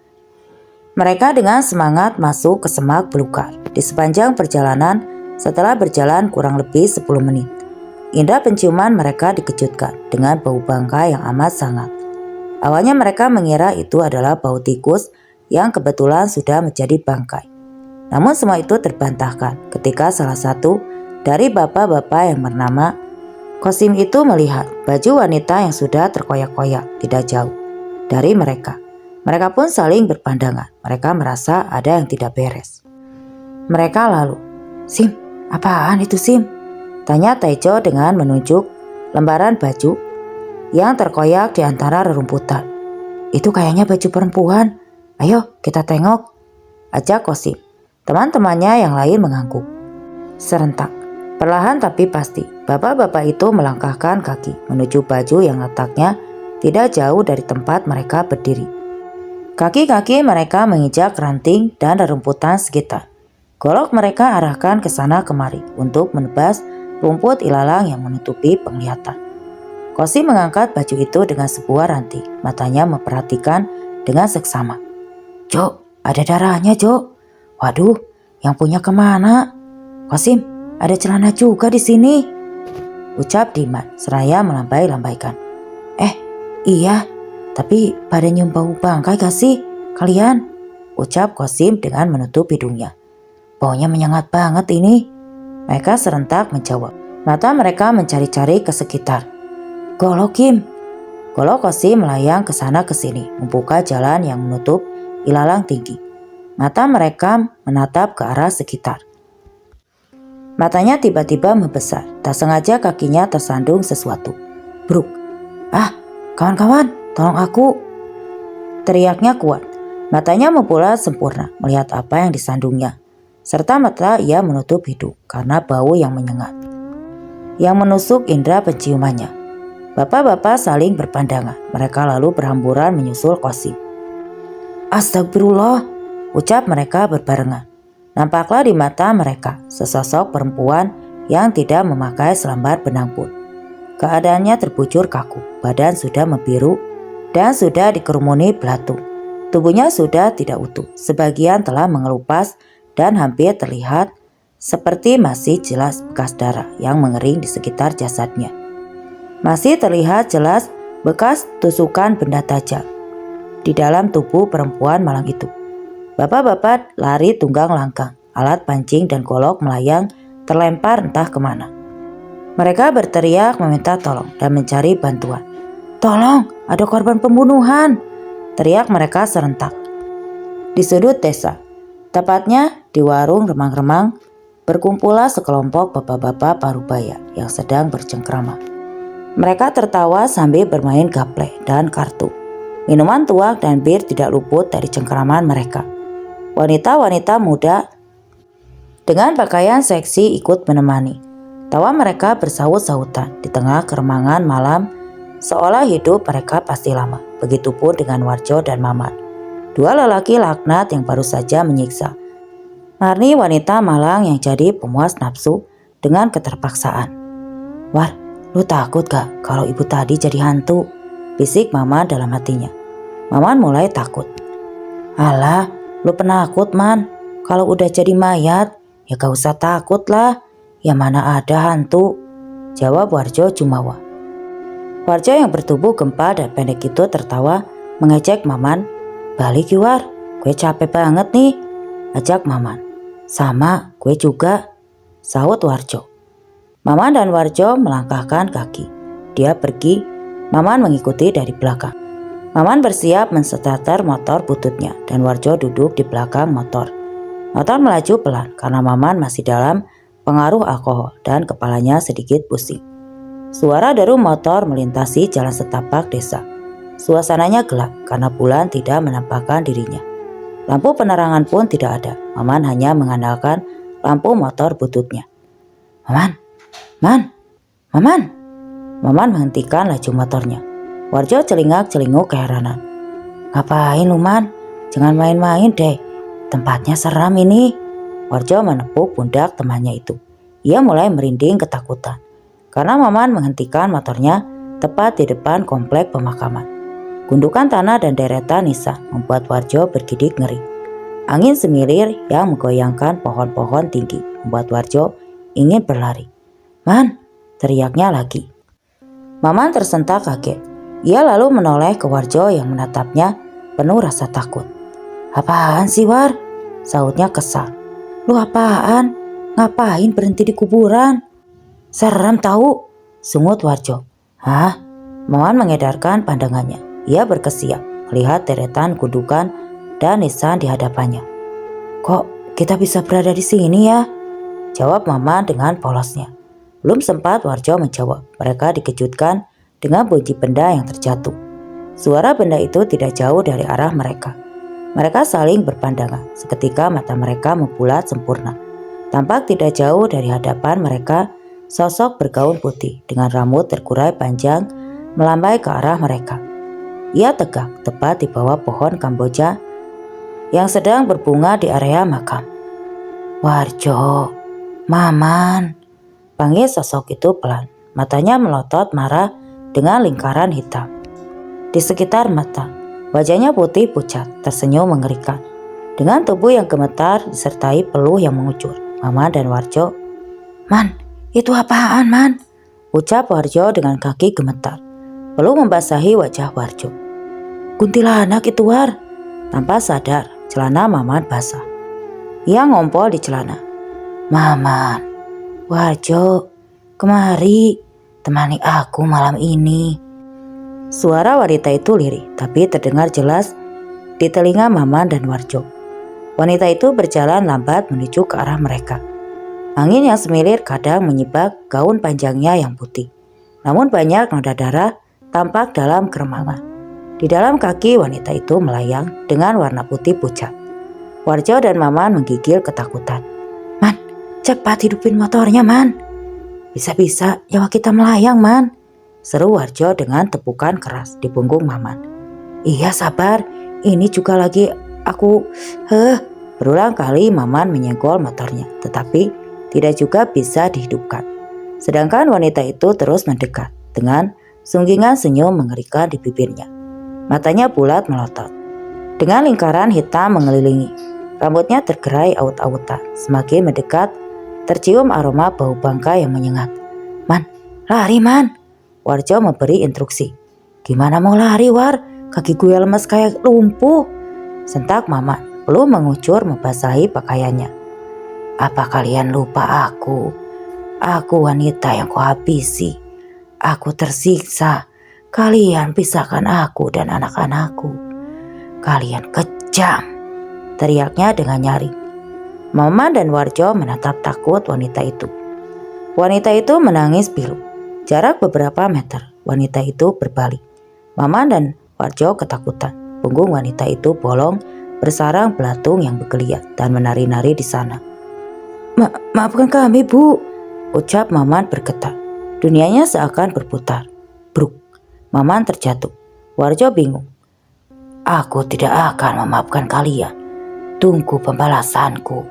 Mereka dengan semangat masuk ke semak belukar. Di sepanjang perjalanan, setelah berjalan kurang lebih 10 menit, indra penciuman mereka dikejutkan dengan bau bangkai yang amat sangat. Awalnya mereka mengira itu adalah bau tikus yang kebetulan sudah menjadi bangkai. Namun semua itu terbantahkan ketika salah satu dari bapak-bapak yang bernama Kosim itu melihat baju wanita yang sudah terkoyak-koyak tidak jauh dari mereka. Mereka pun saling berpandangan. Mereka merasa ada yang tidak beres. Mereka lalu, Sim, apaan itu Sim? Tanya Taijo dengan menunjuk lembaran baju yang terkoyak di antara rerumputan. Itu kayaknya baju perempuan. Ayo kita tengok, ajak Kosim. Teman-temannya yang lain mengangguk. Serentak, perlahan tapi pasti, bapak-bapak itu melangkahkan kaki menuju baju yang letaknya tidak jauh dari tempat mereka berdiri. Kaki-kaki mereka menginjak ranting dan rerumputan sekitar. Golok mereka arahkan ke sana kemari untuk menebas rumput ilalang yang menutupi penglihatan. Kosim mengangkat baju itu dengan sebuah ranting. Matanya memperhatikan dengan seksama. Jo, ada darahnya Jo. Waduh, yang punya kemana? Kosim, ada celana juga di sini. Ucap Diman seraya melambai-lambaikan. Iya, tapi pada nyium bau bangkai gak sih kalian? Ucap Kosim dengan menutup hidungnya. Baunya menyengat banget ini. Mereka serentak menjawab. Mata mereka mencari-cari ke sekitar. Golok Kim. Golok Kosim melayang ke sana ke sini, membuka jalan yang menutup ilalang tinggi. Mata mereka menatap ke arah sekitar. Matanya tiba-tiba membesar, tak sengaja kakinya tersandung sesuatu. Bruk. Kawan-kawan, tolong aku. Teriaknya kuat. Matanya membulat sempurna melihat apa yang disandungnya. Serta mata ia menutup hidung karena bau yang menyengat, yang menusuk indera penciumannya. Bapak-bapak saling berpandangan. Mereka lalu berhamburan menyusul Kosim. Astagfirullah, ucap mereka berbarengan. Nampaklah di mata mereka sesosok perempuan yang tidak memakai selembar benang pun. Keadaannya terbujur kaku, badan sudah membiru dan sudah dikerumuni belatung. Tubuhnya sudah tidak utuh, sebagian telah mengelupas dan hampir terlihat seperti masih jelas bekas darah yang mengering di sekitar jasadnya. Masih terlihat jelas bekas tusukan benda tajam di dalam tubuh perempuan malang itu. Bapak-bapak lari tunggang langgang, alat pancing dan golok melayang terlempar entah kemana. Mereka berteriak meminta tolong dan mencari bantuan. Tolong, ada korban pembunuhan, teriak mereka serentak. Di sudut desa, tepatnya di warung remang-remang, berkumpullah sekelompok bapak-bapak parubaya yang sedang bercengkrama. Mereka tertawa sambil bermain gaplek dan kartu. Minuman tuak dan bir tidak luput dari cengkraman mereka. Wanita-wanita muda dengan pakaian seksi ikut menemani. Tawa mereka bersaut-sautan di tengah keremangan malam, seolah hidup mereka pasti lama. Begitupun dengan Warjo dan Maman, dua lelaki laknat yang baru saja menyiksa Marni, wanita malang yang jadi pemuas nafsu dengan keterpaksaan. War, lu takut gak kalau ibu tadi jadi hantu? Bisik Maman dalam hatinya. Maman mulai takut. Alah, lu penakut Man. Kalau udah jadi mayat, ya gak usah takut lah. Ya mana ada hantu, jawab Warjo Jumawa. Warjo yang bertubuh gempal dan pendek itu tertawa mengejek Maman. Balik War, gue capek banget nih, ajak Maman. Sama, gue juga, sahut Warjo. Maman dan Warjo melangkahkan kaki. Dia pergi, Maman mengikuti dari belakang. Maman bersiap menstarter motor bututnya dan Warjo duduk di belakang motor. Motor melaju pelan karena Maman masih dalam pengaruh alkohol dan kepalanya sedikit pusing. Suara deru motor melintasi jalan setapak desa. Suasananya gelap karena bulan tidak menampakkan dirinya. Lampu penerangan pun tidak ada. Maman hanya mengandalkan lampu motor bututnya. Maman. Maman menghentikan laju motornya. Warjo celingak-celinguk keheranan. Ngapain lu Man? Jangan main-main deh. Tempatnya seram ini. Warjo menepuk pundak temannya itu. Ia mulai merinding ketakutan karena Maman menghentikan motornya tepat di depan komplek pemakaman. Gundukan tanah dan deretan nisan membuat Warjo bergidik ngeri. Angin semilir yang menggoyangkan pohon-pohon tinggi membuat Warjo ingin berlari. Man, teriaknya lagi. Maman tersentak kaget. Ia lalu menoleh ke Warjo yang menatapnya penuh rasa takut. Apaan sih War? Sahutnya kesal. Lu apaan? Ngapain berhenti di kuburan? Serem tahu, sungut Warjo. Hah? Maman mengedarkan pandangannya. Ia berkesiap melihat deretan gundukan dan nisan di hadapannya. Kok kita bisa berada di sini ya? Jawab Maman dengan polosnya. Belum sempat Warjo menjawab, mereka dikejutkan dengan bunyi benda yang terjatuh. Suara benda itu tidak jauh dari arah mereka. Mereka saling berpandangan, seketika mata mereka membulat sempurna. Tampak tidak jauh dari hadapan mereka, sosok bergaun putih dengan rambut terkurai panjang melambai ke arah mereka. Ia tegak tepat di bawah pohon Kamboja yang sedang berbunga di area makam. Warjo, Maman, panggil sosok itu pelan. Matanya melotot marah dengan lingkaran hitam di sekitar mata. Wajahnya putih pucat, tersenyum mengerikan. Dengan tubuh yang gemetar disertai peluh yang mengucur, Maman dan Warjo, "Man, itu apaan, Man?" ucap Warjo dengan kaki gemetar. Peluh membasahi wajah Warjo. "Kuntilanak itu, War." Tanpa sadar, celana Maman basah. Ia ngompol di celana. "Maman, Warjo, kemari, temani aku malam ini." Suara wanita itu lirih, tapi terdengar jelas di telinga Maman dan Warjo. Wanita itu berjalan lambat menuju ke arah mereka. Angin yang semilir kadang menyibak gaun panjangnya yang putih. Namun banyak noda darah tampak dalam keremangan. Di dalam kaki wanita itu melayang dengan warna putih pucat. Warjo dan Maman menggigil ketakutan. "Man, cepat hidupin motornya, Man. Bisa-bisa nyawa kita melayang, Man," seru Warjo dengan tepukan keras di punggung Maman. "Iya, sabar, ini juga lagi aku Berulang kali Maman menyenggol motornya, tetapi tidak juga bisa dihidupkan. Sedangkan wanita itu terus mendekat dengan sunggingan senyum mengerikan di bibirnya. Matanya bulat melotot, dengan lingkaran hitam mengelilingi. Rambutnya tergerai aut-autan. Semakin mendekat, tercium aroma bau bangka yang menyengat. "Man, lari, Man," Warjo memberi instruksi. "Gimana mau lari, War? Kaki gue lemes kayak lumpuh," sentak Maman. Peluh mengucur membasahi pakaiannya. "Apa kalian lupa aku? Aku wanita yang kau habisi. Aku tersiksa. Kalian pisahkan aku dan anak-anakku. Kalian kejam," teriaknya dengan nyaring. Maman dan Warjo menatap takut wanita itu. Wanita itu menangis pilu. Jarak beberapa meter, wanita itu berbalik. Maman dan Warjo ketakutan. Punggung wanita itu bolong, bersarang belatung yang bergeliat dan menari-nari di sana. Maafkan kami, Bu," ucap Maman bergetar. Dunianya seakan berputar. Bruk, Maman terjatuh. Warjo bingung. "Aku tidak akan memaafkan kalian. Tunggu pembalasanku."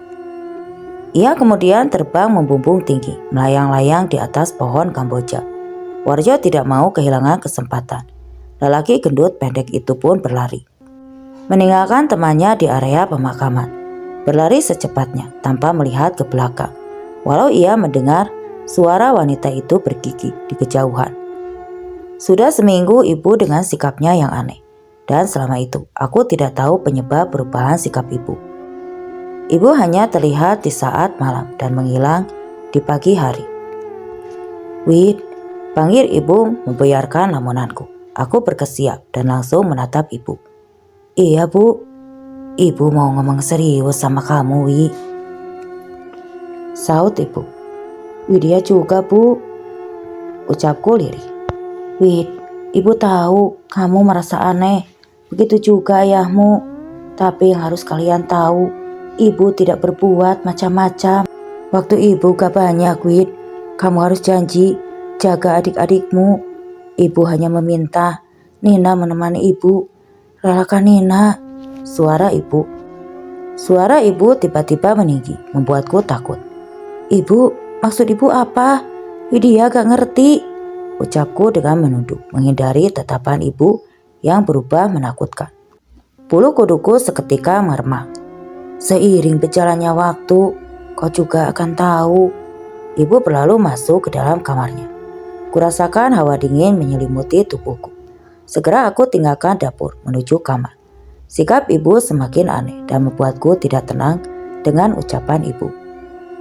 Ia kemudian terbang membumbung tinggi, melayang-layang di atas pohon Kamboja. Warjo tidak mau kehilangan kesempatan. Lelaki gendut pendek itu pun berlari, meninggalkan temannya di area pemakaman. Berlari secepatnya tanpa melihat ke belakang. Walau ia mendengar suara wanita itu bergigit di kejauhan. Sudah seminggu ibu dengan sikapnya yang aneh. Dan selama itu aku tidak tahu penyebab perubahan sikap ibu. Ibu hanya terlihat di saat malam dan menghilang di pagi hari. "Wid," panggil ibu membiarkan lamunanku. Aku berkesiap dan langsung menatap ibu. "Iya, Bu. Ibu mau ngomong serius sama kamu, Wi," saut ibu. "Widya juga, Bu," ucapku lirih. "Wid, ibu tahu kamu merasa aneh. Begitu juga ayahmu. Tapi yang harus kalian tahu, ibu tidak berbuat macam-macam. Waktu ibu gak banyak, Wid. Kamu harus janji jaga adik-adikmu. Ibu hanya meminta Nina menemani ibu. Relakan Nina." Suara ibu tiba-tiba meninggi, membuatku takut. "Ibu, maksud ibu apa? Widya gak ngerti," ucapku dengan menunduk, menghindari tatapan ibu yang berubah menakutkan. Bulu kuduku seketika meremang. "Seiring berjalannya waktu, kau juga akan tahu." Ibu berlalu masuk ke dalam kamarnya. Kurasakan hawa dingin menyelimuti tubuhku. Segera aku tinggalkan dapur menuju kamar. Sikap ibu semakin aneh dan membuatku tidak tenang dengan ucapan ibu.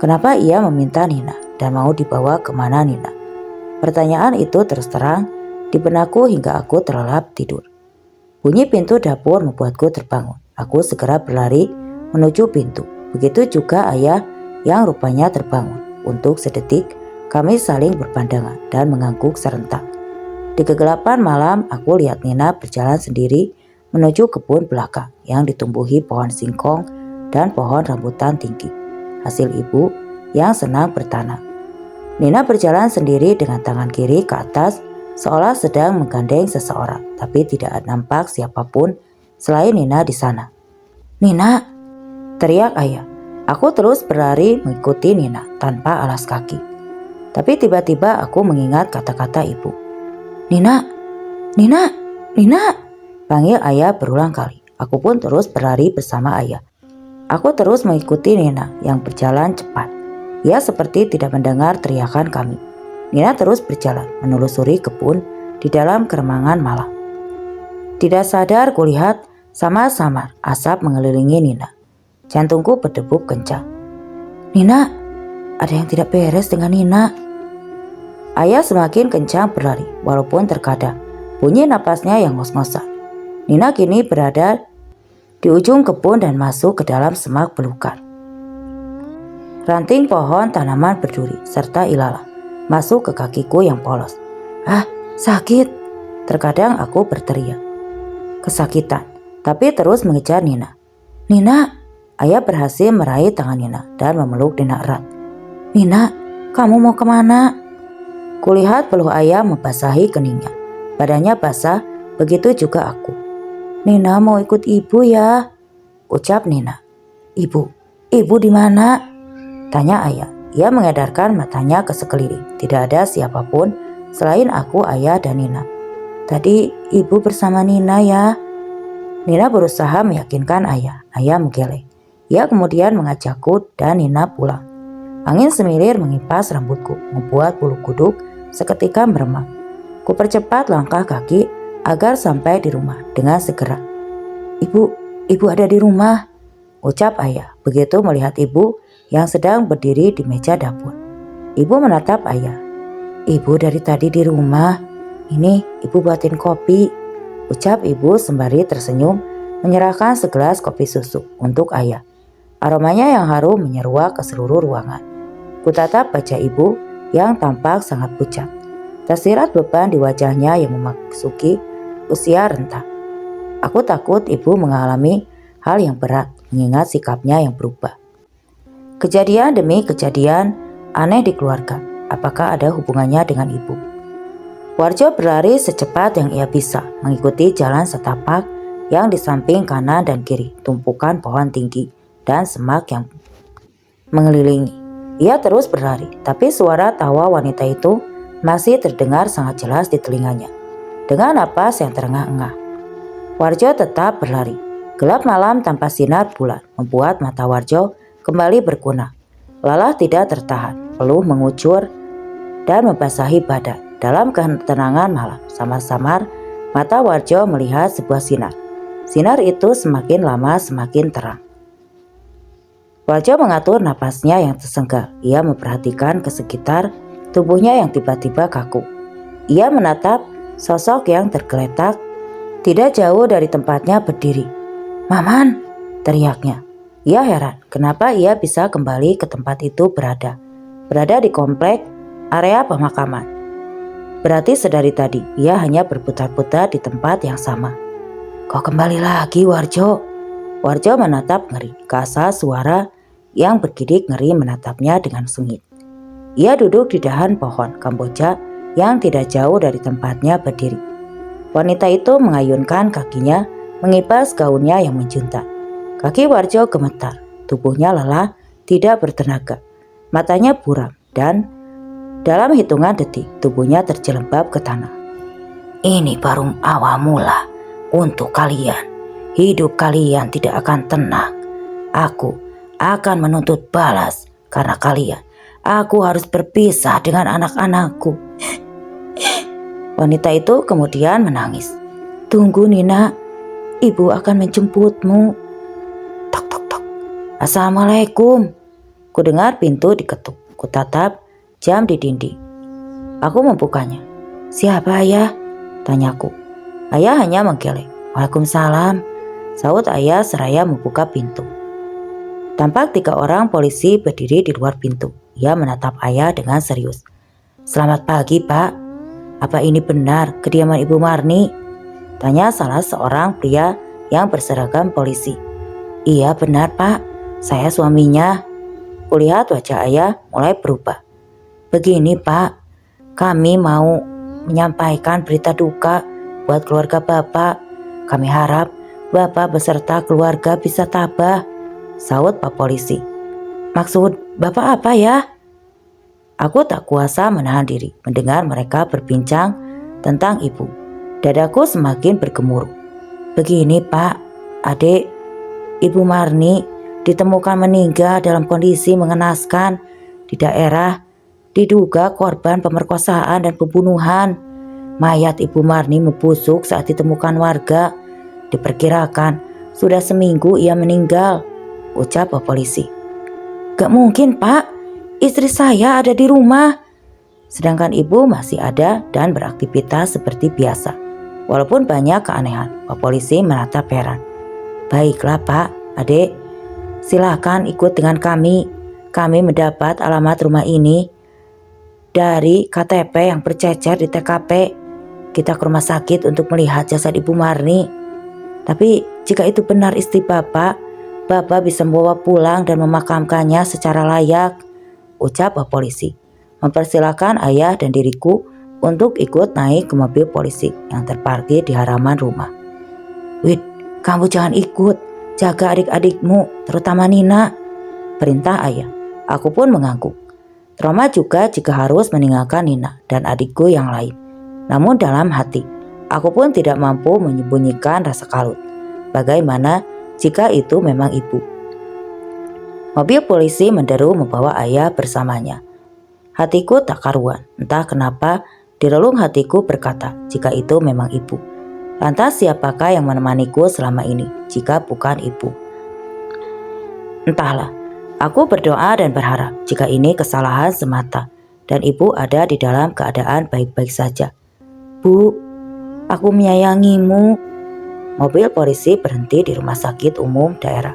Kenapa ia meminta Nina dan mau dibawa kemana Nina? Pertanyaan itu terus terang di benakku hingga aku terlelap tidur. Bunyi pintu dapur membuatku terbangun. Aku segera berlari menuju pintu. Begitu juga ayah yang rupanya terbangun. Untuk sedetik kami saling berpandangan dan mengangguk serentak. Di kegelapan malam aku lihat Nina berjalan sendiri menuju kebun belakang yang ditumbuhi pohon singkong dan pohon rambutan tinggi, hasil ibu yang senang bertanam. Nina berjalan sendiri dengan tangan kiri ke atas seolah sedang menggandeng seseorang, tapi tidak nampak siapapun selain Nina di sana. "Nina!" teriak ayah. Aku terus berlari mengikuti Nina tanpa alas kaki. Tapi tiba-tiba aku mengingat kata-kata ibu. "Nina, Nina, Nina!" panggil ayah berulang kali. Aku pun terus berlari bersama ayah. Aku terus mengikuti Nina yang berjalan cepat. Ia seperti tidak mendengar teriakan kami. Nina terus berjalan menelusuri kebun di dalam keremangan malam. Tidak sadar kulihat samar-samar asap mengelilingi Nina. Jantungku berdegup kencang. "Nina, ada yang tidak beres dengan Nina." Ayah semakin kencang berlari, walaupun terkadang bunyi napasnya yang ngos-ngosan. Nina kini berada di ujung kebun dan masuk ke dalam semak belukar. Ranting pohon, tanaman berduri, serta ilalang masuk ke kakiku yang polos. "Ah, sakit!" Terkadang aku berteriak kesakitan, tapi terus mengejar Nina. "Nina!" Ayah berhasil meraih tangan Nina dan memeluk Nina erat. "Nina, kamu mau kemana?" Kulihat peluh ayah membasahi keningnya. Badannya basah, begitu juga aku. "Nina mau ikut ibu ya," ucap Nina. Ibu di mana?" tanya ayah. Ia mengedarkan matanya ke sekeliling. Tidak ada siapapun selain aku, ayah, dan Nina. "Tadi ibu bersama Nina ya." Nina berusaha meyakinkan ayah. Ayah menggeleng. Ia kemudian mengajakku dan Nina pulang. Angin semilir mengipas rambutku, membuat bulu kuduk seketika meremang. Ku percepat langkah kaki agar sampai di rumah dengan segera. Ibu ada di rumah," ucap ayah begitu melihat ibu yang sedang berdiri di meja dapur. Ibu menatap ayah. "Ibu dari tadi di rumah. Ini ibu buatin kopi," ucap ibu sembari tersenyum menyerahkan segelas kopi susu untuk ayah. Aromanya yang harum menyeruak ke seluruh ruangan. Kutatap wajah ibu yang tampak sangat pucat. Tersirat beban di wajahnya yang memasuki usia renta. Aku takut ibu mengalami hal yang berat mengingat sikapnya yang berubah. Kejadian demi kejadian aneh di keluarga. Apakah ada hubungannya dengan ibu? Warjo berlari secepat yang ia bisa, mengikuti jalan setapak yang di samping kanan dan kiri tumpukan pohon tinggi dan semak yang mengelilingi. Ia terus berlari, tapi suara tawa wanita itu masih terdengar sangat jelas di telinganya. Dengan napas yang terengah-engah, Warjo tetap berlari. Gelap malam tanpa sinar bulan membuat mata Warjo kembali berkunang. Lelah tidak tertahan, peluh mengucur dan membasahi badan. Dalam ketenangan malam, samar-samar mata Warjo melihat sebuah sinar. Sinar itu semakin lama semakin terang. Warjo mengatur napasnya yang tersenggal. Ia memperhatikan ke sekitar tubuhnya yang tiba-tiba kaku. Ia menatap sosok yang tergeletak tidak jauh dari tempatnya berdiri. "Maman!" teriaknya. Ia heran kenapa ia bisa kembali ke tempat itu berada di komplek area pemakaman. Berarti sedari tadi ia hanya berputar-putar di tempat yang sama. "Kau kembali lagi, Warjo?" Warjo menatap ngeri ke asal suara yang bergidik ngeri menatapnya dengan sengit. Ia duduk di dahan pohon kamboja yang tidak jauh dari tempatnya berdiri. Wanita itu mengayunkan kakinya mengipas gaunnya yang menjuntak. Kaki Warjo gemetar, tubuhnya lelah, tidak bertenaga. Matanya buram dan dalam hitungan detik tubuhnya terjelembab ke tanah. "Ini baru awal mula untuk kalian. Hidup kalian tidak akan tenang. Aku akan menuntut balas karena kalian. Aku harus berpisah dengan anak-anakku." Wanita itu kemudian menangis. "Tunggu Nina, ibu akan menjemputmu." Tok tok tok. "Assalamualaikum." Kudengar pintu diketuk. Kutatap jam di dinding. Aku membukanya. "Siapa ayah?" tanyaku. Ayah hanya menggeleng. "Waalaikumsalam," sahut ayah seraya membuka pintu. Tampak 3 orang polisi berdiri di luar pintu. Ia menatap ayah dengan serius. "Selamat pagi, Pak. Apa ini benar kediaman Ibu Marni?" tanya salah seorang pria yang berseragam polisi. "Iya benar, Pak. Saya suaminya." Kulihat wajah ayah mulai berubah. "Begini, Pak. Kami mau menyampaikan berita duka buat keluarga Bapak. Kami harap Bapak beserta keluarga bisa tabah," sahut Pak Polisi. "Maksud Bapak apa ya?" Aku tak kuasa menahan diri mendengar mereka berbincang tentang ibu. Dadaku semakin bergemuruh. Begini Pak, adik, Ibu Marni ditemukan meninggal dalam kondisi mengenaskan di daerah diduga korban pemerkosaan dan pembunuhan. Mayat Ibu Marni membusuk saat ditemukan warga. Diperkirakan sudah seminggu ia meninggal, ucap Pak Polisi. Gak mungkin Pak, istri saya ada di rumah. Sedangkan ibu masih ada dan beraktivitas seperti biasa. Walaupun banyak keanehan, Pak Polisi menatap heran. Baiklah Pak, adik, silakan ikut dengan kami. Kami mendapat alamat rumah ini dari KTP yang bercecer di TKP. Kita ke rumah sakit untuk melihat jasad Ibu Marni. Tapi jika itu benar istri Bapak bisa membawa pulang dan memakamkannya secara layak, ucap Pak Polisi. Mempersilahkan ayah dan diriku untuk ikut naik ke mobil polisi yang terparkir di halaman rumah. Wid, kamu jangan ikut, jaga adik-adikmu, terutama Nina, perintah ayah. Aku pun mengangguk. Trauma juga jika harus meninggalkan Nina dan adikku yang lain. Namun dalam hati, aku pun tidak mampu menyembunyikan rasa kalut. Bagaimana jika itu memang ibu? Mobil polisi menderu membawa ayah bersamanya. Hatiku tak karuan, entah kenapa di relung hatiku berkata jika itu memang ibu. Lantas siapakah yang menemaniku selama ini jika bukan ibu? Entahlah, aku berdoa dan berharap jika ini kesalahan semata dan ibu ada di dalam keadaan baik-baik saja. Bu, aku menyayangimu. Mobil polisi berhenti di rumah sakit umum daerah.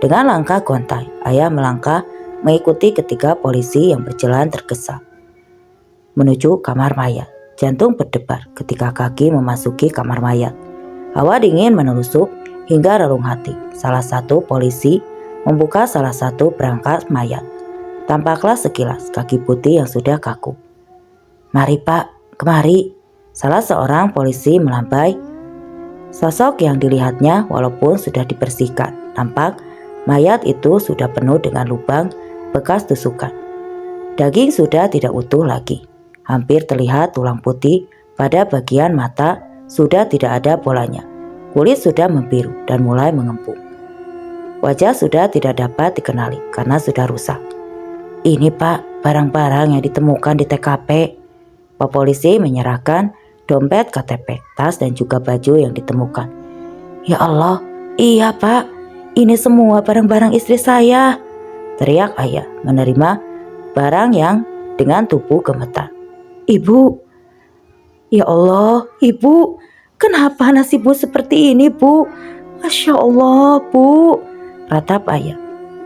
Dengan langkah gontai, ayah melangkah mengikuti ketiga polisi yang berjalan tergesa menuju kamar mayat. Jantung berdebar ketika kaki memasuki kamar mayat. Hawa dingin menelusup hingga relung hati. Salah satu polisi membuka salah satu berangkas mayat. Tampaklah sekilas kaki putih yang sudah kaku. Mari Pak, kemari. Salah seorang polisi melambai. Sosok yang dilihatnya walaupun sudah dibersihkan, tampak mayat itu sudah penuh dengan lubang bekas tusukan. Daging sudah tidak utuh lagi. Hampir terlihat tulang putih pada bagian mata sudah tidak ada polanya. Kulit sudah membiru dan mulai mengempung. Wajah sudah tidak dapat dikenali karena sudah rusak. Ini Pak, barang-barang yang ditemukan di TKP. Pak Polisi menyerahkan dompet, KTP, tas dan juga baju yang ditemukan. Ya Allah, iya Pak, ini semua barang-barang istri saya, teriak ayah menerima barang yang dengan tubuh gemetar. Ibu, ya Allah, Ibu, kenapa nasibmu seperti ini, Bu? Masya Allah, Bu, ratap ayah.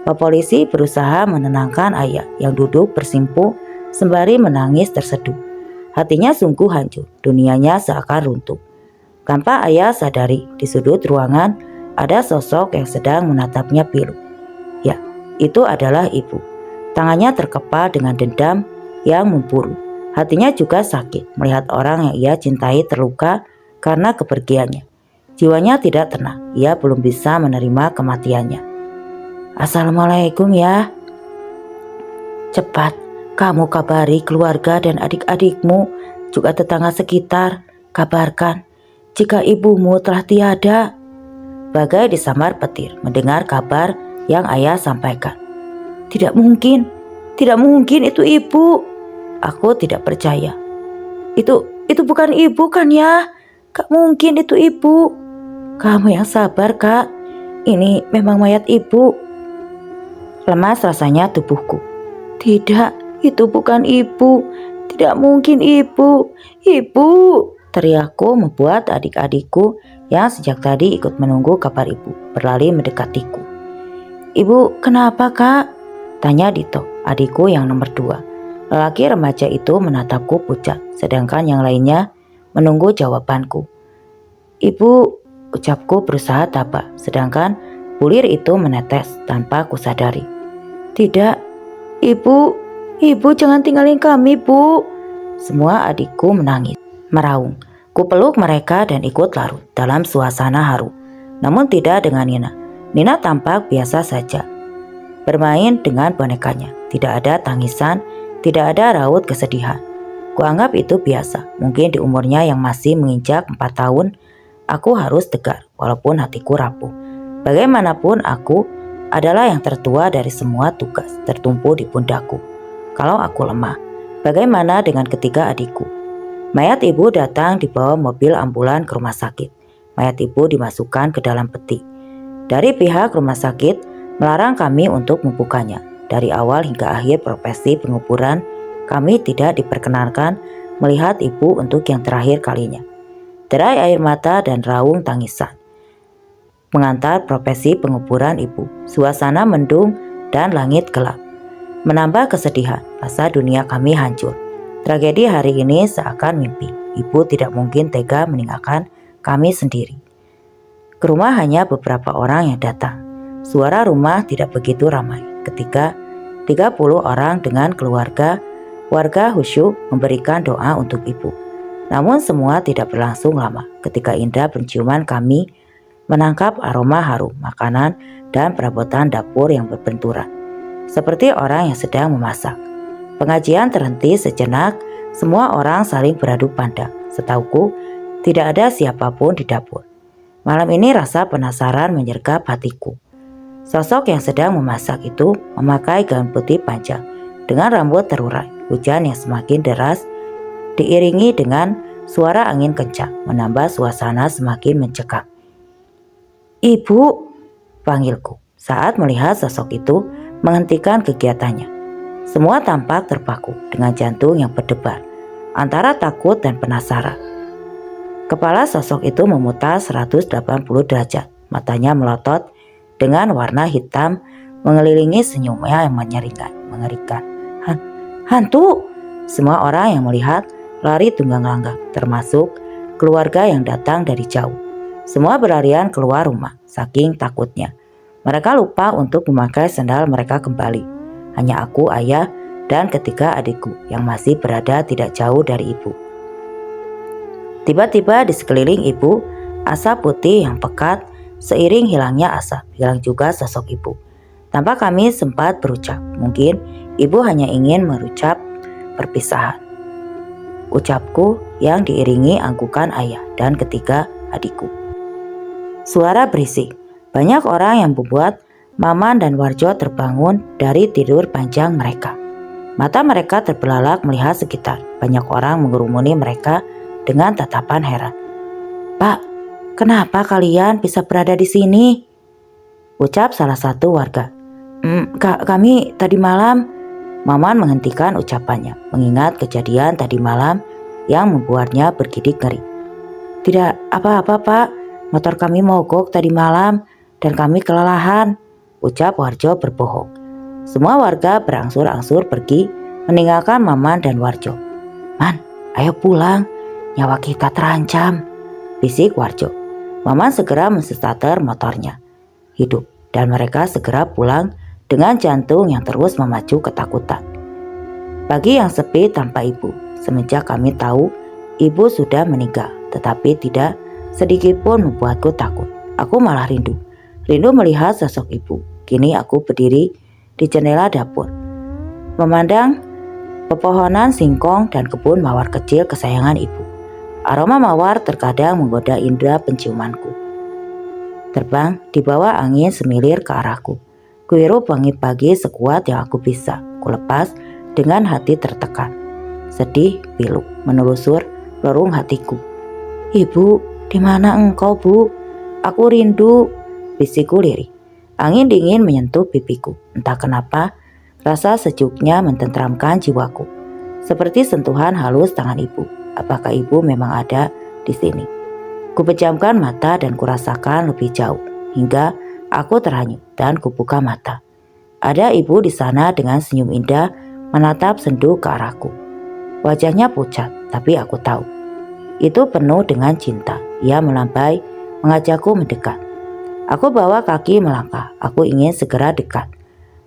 Pak Polisi berusaha menenangkan ayah yang duduk bersimpuh sembari menangis terseduh. Hatinya sungguh hancur, dunianya seakan runtuh. Tanpa ayah sadari, di sudut ruangan ada sosok yang sedang menatapnya pilu. Ya, itu adalah ibu. Tangannya terkepal dengan dendam yang memburu. Hatinya juga sakit melihat orang yang ia cintai terluka karena kepergiannya. Jiwanya tidak tenang, ia belum bisa menerima kematiannya. Assalamualaikum ya. Cepat, kamu kabari keluarga dan adik-adikmu, juga tetangga sekitar. Kabarkan jika ibumu telah tiada. Bagai disambar petir mendengar kabar yang ayah sampaikan. Tidak mungkin itu ibu. Aku tidak percaya. Itu bukan ibu kan ya? Gak mungkin itu ibu. Kamu yang sabar Kak. Ini memang mayat ibu. Lemas rasanya tubuhku. Tidak, itu bukan ibu. Tidak mungkin ibu. Ibu, teriakku membuat adik-adikku yang sejak tadi ikut menunggu kabar ibu berlari mendekatiku. Ibu, kenapa Kak? Tanya Dito, adikku yang nomor 2. Lelaki remaja itu menatapku pucat, sedangkan yang lainnya menunggu jawabanku. Ibu, ucapku berusaha tabah, sedangkan bulir itu menetes tanpa kusadari. Tidak, ibu jangan tinggalin kami, Bu. Semua adikku menangis, meraung. Kupeluk mereka dan ikut larut dalam suasana haru. Namun tidak dengan Nina. Nina tampak biasa saja, bermain dengan bonekanya. Tidak ada tangisan, tidak ada raut kesedihan. Kuanggap itu biasa. Mungkin di umurnya yang masih menginjak 4 tahun, aku harus tegar walaupun hatiku rapuh. Bagaimanapun aku adalah yang tertua dari semua tugas tertumpu di pundakku. Kalau aku lemah, bagaimana dengan ketiga adikku? Mayat ibu datang dibawa mobil ambulan ke rumah sakit. Mayat ibu dimasukkan ke dalam peti. Dari pihak rumah sakit melarang kami untuk membukanya. Dari awal hingga akhir prosesi penguburan, kami tidak diperkenankan melihat ibu untuk yang terakhir kalinya. Derai air mata dan raung tangisan mengantar prosesi penguburan ibu. Suasana mendung dan langit gelap menambah kesedihan. Rasa dunia kami hancur. Tragedi hari ini seakan mimpi. Ibu tidak mungkin tega meninggalkan kami sendiri. Ke rumah hanya beberapa orang yang datang. Suara rumah tidak begitu ramai ketika 30 orang dengan warga khusyuk memberikan doa untuk ibu. Namun semua tidak berlangsung lama. Ketika indera penciuman kami menangkap aroma harum makanan dan perabotan dapur yang berbenturan, seperti orang yang sedang memasak. Pengajian terhenti sejenak. Semua orang saling beradu pandang. Setauku, tidak ada siapapun di dapur. Malam ini rasa penasaran menyergap hatiku. Sosok yang sedang memasak itu memakai gaun putih panjang dengan rambut terurai. Hujan yang semakin deras diiringi dengan suara angin kencang menambah suasana semakin mencekam. "Ibu," panggilku saat melihat sosok itu menghentikan kegiatannya. Semua tampak terpaku dengan jantung yang berdebar antara takut dan penasaran. Kepala sosok itu memutar 180 derajat. Matanya melotot dengan warna hitam mengelilingi senyumnya yang mengerikan. "Hantu!" Semua orang yang melihat lari tunggang-langgang, termasuk keluarga yang datang dari jauh. Semua berlarian keluar rumah, saking takutnya. Mereka lupa untuk memakai sandal mereka kembali. Hanya aku, ayah, dan ketiga adikku yang masih berada tidak jauh dari ibu. Tiba-tiba di sekeliling ibu, asap putih yang pekat. Seiring hilangnya asap, hilang juga sosok ibu. Tanpa kami sempat berucap, mungkin ibu hanya ingin merucap perpisahan. Ucapku yang diiringi anggukan ayah dan ketiga adikku. Suara berisik. Banyak orang yang membuat Maman dan Warjo terbangun dari tidur panjang mereka. Mata mereka terbelalak melihat sekitar. Banyak orang mengerumuni mereka dengan tatapan heran. "Pak, kenapa kalian bisa berada di sini?" ucap salah satu warga. Kami tadi malam." Maman menghentikan ucapannya, mengingat kejadian tadi malam yang membuatnya bergidik ngeri. "Tidak apa-apa, Pak. Motor kami mogok tadi malam dan kami kelelahan," ucap Warjo berbohong. Semua warga berangsur-angsur pergi meninggalkan Maman dan Warjo. "Man, ayo pulang. Nyawa kita terancam," bisik Warjo. Maman segera menstarter motornya. Hidup, dan mereka segera pulang dengan jantung yang terus memacu ketakutan. Pagi yang sepi tanpa ibu. Semenjak kami tahu ibu sudah meninggal, tetapi tidak sedikit pun membuatku takut. Aku malah rindu melihat sosok ibu. Kini aku berdiri di jendela dapur, memandang pepohonan singkong dan kebun mawar kecil kesayangan ibu. Aroma mawar terkadang menggoda indera penciumanku. Terbang di bawah angin semilir ke arahku. Kuhirup wangi pagi sekuat yang aku bisa. Kulepas dengan hati tertekan. Sedih pilu menelusur lorong hatiku. "Ibu, di mana engkau, Bu? Aku rindu," bisikku lirih. Angin dingin menyentuh pipiku. Entah kenapa, rasa sejuknya mententeramkan jiwaku. Seperti sentuhan halus tangan ibu. Apakah ibu memang ada di sini? Kupejamkan mata dan kurasakan lebih jauh, hingga aku terhanyut dan kubuka mata. Ada ibu di sana dengan senyum indah menatap sendu ke arahku. Wajahnya pucat, tapi aku tahu itu penuh dengan cinta. Ia melambai, mengajakku mendekat. Aku bawa kaki melangkah. Aku ingin segera dekat.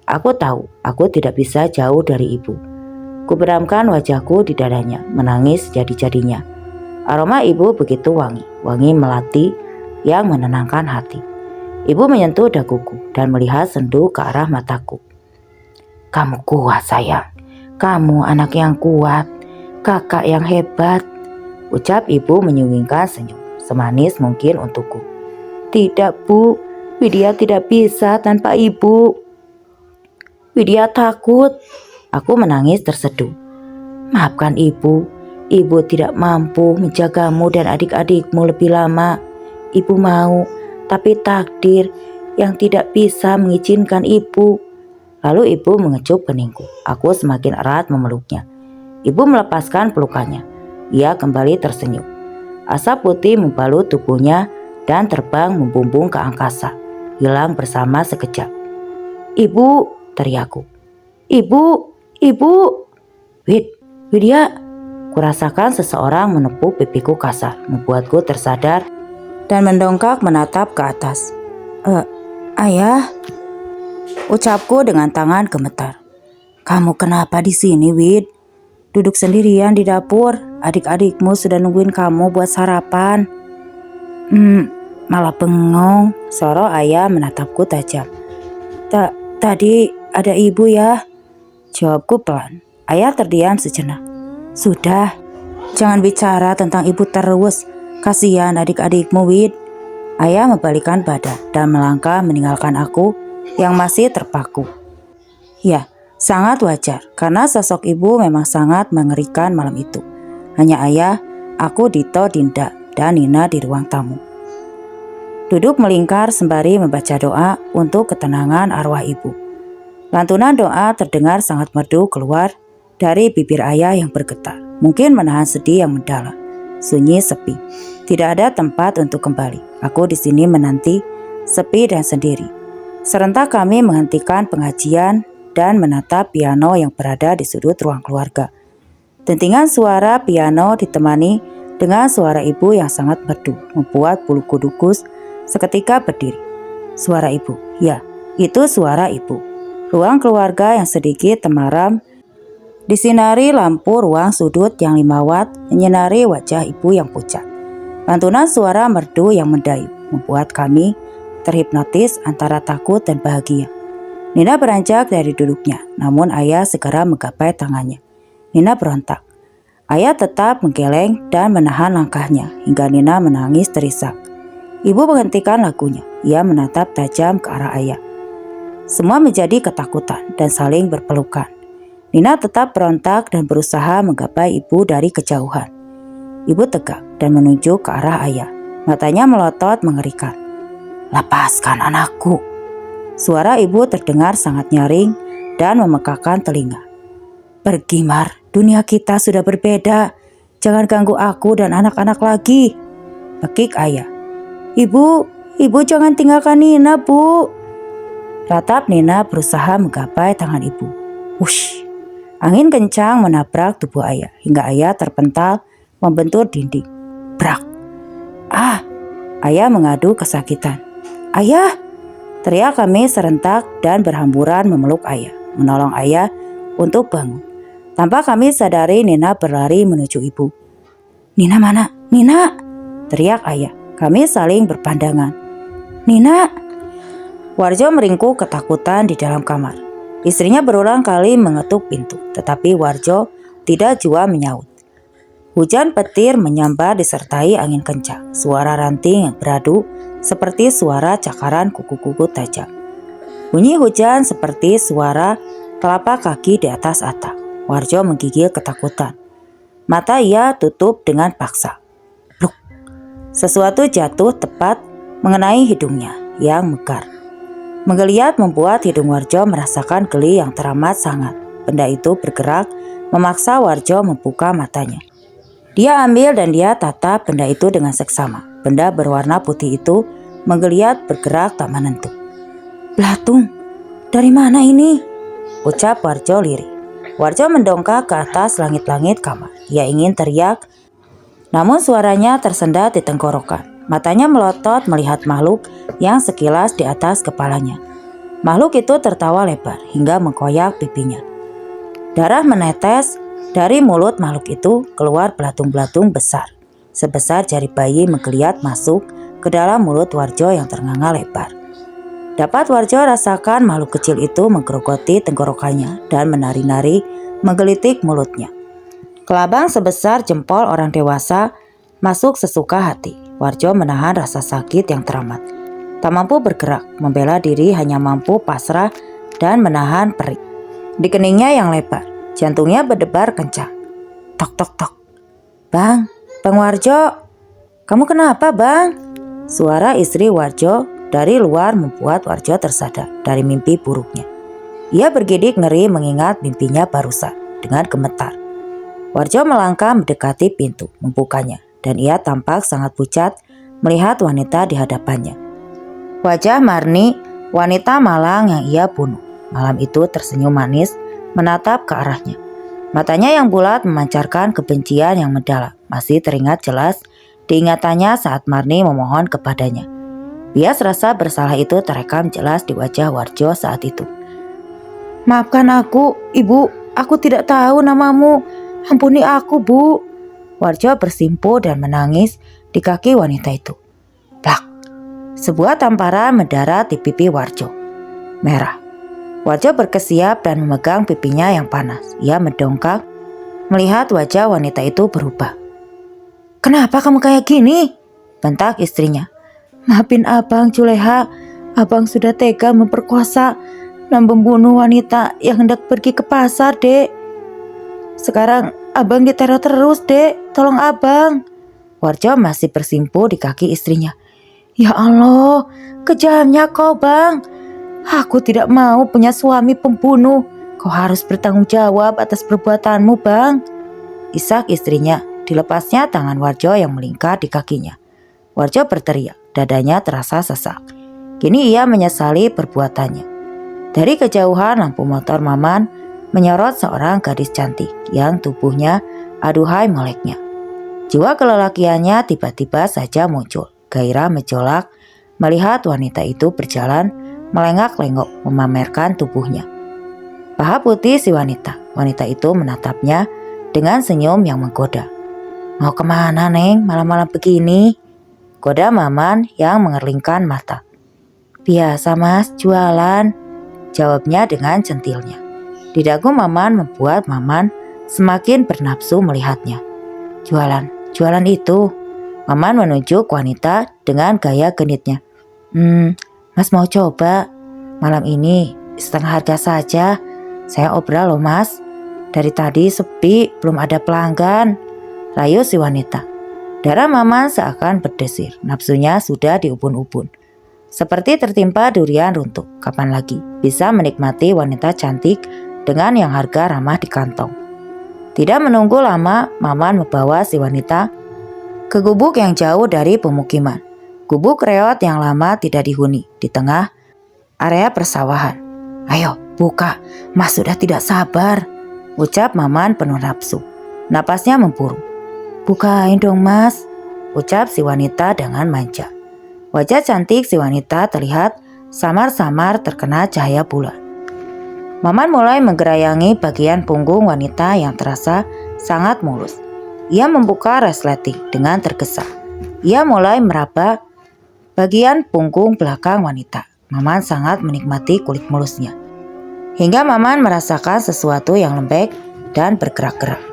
Aku tahu aku tidak bisa jauh dari ibu. Kuberamkan wajahku di dadanya, menangis jadi-jadinya. Aroma ibu begitu wangi, wangi melati yang menenangkan hati. Ibu menyentuh daguku dan melihat sendu ke arah mataku. "Kamu kuat, sayang. Kamu anak yang kuat. Kakak yang hebat, ucap ibu menyunggingkan senyum, semanis mungkin untukku. Tidak Bu, Widya tidak bisa tanpa ibu. Widya takut. Aku menangis terseduh. Maafkan ibu tidak mampu menjagamu dan adik-adikmu lebih lama. Ibu mau, tapi takdir yang tidak bisa mengizinkan ibu. Lalu ibu mengecup keningku. Aku semakin erat memeluknya. Ibu melepaskan pelukannya. Ia kembali tersenyum. Asap putih membalut tubuhnya dan terbang membumbung ke angkasa. Hilang bersama sekejap. Ibu, teriakku. Ibu. Widya. Kurasakan seseorang menepuk pipiku kasar, membuatku tersadar dan mendongak menatap ke atas. Ayah, ucapku dengan tangan gemetar. Kamu kenapa di sini, Wid? Duduk sendirian di dapur. Adik-adikmu sudah nungguin kamu buat sarapan. Malah bengong. Soro ayah menatapku tajam. Tadi ada ibu ya? Jawabku pelan. Ayah terdiam sejenak. Sudah, jangan bicara tentang ibu terus. Kasihan adik-adikmu, Wid. Ayah membalikkan badan dan melangkah meninggalkan aku yang masih terpaku. Ya, sangat wajar karena sosok ibu memang sangat mengerikan malam itu. Hanya ayah, aku, Dito, Dinda, dan Nina di ruang tamu. Duduk melingkar sembari membaca doa untuk ketenangan arwah ibu. Lantunan doa terdengar sangat merdu keluar dari bibir ayah yang bergetar. Mungkin menahan sedih yang mendalam. Sunyi sepi. Tidak ada tempat untuk kembali. Aku di sini menanti, sepi dan sendiri. Serentak kami menghentikan pengajian dan menatap piano yang berada di sudut ruang keluarga. Dentingan suara piano ditemani dengan suara ibu yang sangat merdu, membuat bulu kudukus seketika berdiri. Suara ibu, ya, itu suara ibu. Ruang keluarga yang sedikit temaram disinari lampu ruang sudut yang 5 watt menyinari wajah ibu yang pucat. Lantunan suara merdu yang mendayu membuat kami terhipnotis antara takut dan bahagia. Nina beranjak dari duduknya, namun ayah segera menggapai tangannya. Nina berontak. Ayah tetap menggeleng dan menahan langkahnya hingga Nina menangis terisak. Ibu menghentikan lagunya. Ia menatap tajam ke arah ayah. Semua menjadi ketakutan dan saling berpelukan. Nina tetap berontak dan berusaha menggapai ibu dari kejauhan. Ibu tegak dan menunjuk ke arah ayah. Matanya melotot mengerikan. Lepaskan anakku. Suara ibu terdengar sangat nyaring dan memekakan telinga. Pergi, Mar, dunia kita sudah berbeda. Jangan ganggu aku dan anak-anak lagi. Pekik ayah. Ibu jangan tinggalkan Nina, Bu. Ratap Nina berusaha menggapai tangan ibu. Wush. Angin kencang menabrak tubuh ayah hingga ayah terpental membentur dinding. Brak. Ayah mengadu kesakitan. Ayah! Teriak kami serentak dan berhamburan memeluk ayah, menolong ayah untuk bangun. Tanpa kami sadari Nina berlari menuju ibu. Nina mana? Nina! Teriak ayah. Kami saling berpandangan. Nina! Warjo meringkuk ketakutan di dalam kamar. Istrinya berulang kali mengetuk pintu, tetapi Warjo tidak jua menyaut. Hujan petir menyambar disertai angin kencang. Suara ranting yang beradu seperti suara cakaran kuku-kuku tajam. Bunyi hujan seperti suara telapak kaki di atas atap. Warjo menggigil ketakutan. Mata ia tutup dengan paksa. Pluk. Sesuatu jatuh tepat mengenai hidungnya yang mekar. Menggeliat membuat hidung Warjo merasakan geli yang teramat sangat. Benda itu bergerak memaksa Warjo membuka matanya. Dia ambil dan dia tatap benda itu dengan seksama. Benda berwarna putih itu menggeliat bergerak tak menentu. Belatung, dari mana ini? Ucap Warjo lirih. Warjo mendongkak ke atas langit-langit kamar. Ia ingin teriak, namun suaranya tersendat di tenggorokan. Matanya melotot melihat makhluk yang sekilas di atas kepalanya. Makhluk itu tertawa lebar hingga mengkoyak pipinya. Darah menetes dari mulut makhluk itu, keluar belatung-belatung besar. Sebesar jari bayi menggeliat masuk ke dalam mulut Warjo yang ternganga lebar. Dapat Warjo rasakan makhluk kecil itu menggerogoti tenggorokannya dan menari-nari menggelitik mulutnya. Kelabang sebesar jempol orang dewasa masuk sesuka hati. Warjo menahan rasa sakit yang teramat. Tak mampu bergerak, membela diri hanya mampu pasrah dan menahan perih. Di keningnya yang lebar, jantungnya berdebar kencang. Tok tok tok. Bang Warjo, kamu kenapa bang? Suara istri Warjo dari luar membuat Warjo tersadar dari mimpi buruknya. Ia bergidik ngeri mengingat mimpinya barusan. Dengan gemetar, Warjo melangkah mendekati pintu, membukanya, dan ia tampak sangat pucat melihat wanita di hadapannya. Wajah Marni, wanita malang yang ia bunuh, malam itu tersenyum manis menatap ke arahnya. Matanya yang bulat memancarkan kebencian yang mendalam. Masih teringat jelas diingatannya saat Marni memohon kepadanya. Bias rasa bersalah itu terekam jelas di wajah Warjo saat itu. Maafkan aku, ibu. Aku tidak tahu namamu. Ampuni aku, Bu. Warjo bersimpuh dan menangis di kaki wanita itu. Plak. Sebuah tamparan mendarat di pipi Warjo. Merah. Warjo berkesiap dan memegang pipinya yang panas. Ia mendongkak melihat wajah wanita itu berubah. Kenapa kamu kayak gini? Bentak istrinya. Maafin abang Juleha. Abang sudah tega memperkosa dan membunuh wanita yang hendak pergi ke pasar, Dek. Sekarang abang diteror terus, Dek. Tolong abang. Warjo masih bersimpuh di kaki istrinya. Ya Allah, kejamnya kau, Bang. Aku tidak mau punya suami pembunuh. Kau harus bertanggung jawab atas perbuatanmu, Bang. Isak istrinya. Dilepasnya tangan Warjo yang melingkar di kakinya. Warjo berteriak, dadanya terasa sesak. Kini ia menyesali perbuatannya. Dari kejauhan lampu motor Maman menyorot seorang gadis cantik yang tubuhnya aduhai meleknya. Jiwa kelelakiannya tiba-tiba saja muncul. Gairah menjolak melihat wanita itu berjalan melengak-lengok memamerkan tubuhnya. Paha putih si wanita. Wanita itu menatapnya dengan senyum yang menggoda. Mau kemana, Neng, malam-malam begini? Goda Maman yang mengerlingkan mata. Biasa Mas, jualan. Jawabnya dengan centilnya. Di dagu Maman membuat Maman semakin bernafsu melihatnya. Jualan itu. Maman menunjuk wanita dengan gaya genitnya. Mas mau coba? Malam ini setengah harga saja. Saya obral loh Mas. Dari tadi sepi, belum ada pelanggan. Rayu si wanita. Darah Maman seakan berdesir. Nafsunya sudah diubun-ubun. Seperti tertimpa durian runtuh. Kapan lagi bisa menikmati wanita cantik dengan yang harga ramah di kantong? Tidak menunggu lama, Maman membawa si wanita ke gubuk yang jauh dari pemukiman. Gubuk reot yang lama tidak dihuni di tengah area persawahan. Ayo buka, Mas sudah tidak sabar, ucap Maman penuh nafsu. Napasnya memburu. Bukain dong Mas, ucap si wanita dengan manja. Wajah cantik si wanita terlihat samar-samar terkena cahaya bulan. Maman mulai menggerayangi bagian punggung wanita yang terasa sangat mulus. Ia membuka resleting dengan tergesa. Ia mulai meraba bagian punggung belakang wanita. Maman sangat menikmati kulit mulusnya. Hingga Maman merasakan sesuatu yang lembek dan bergerak-gerak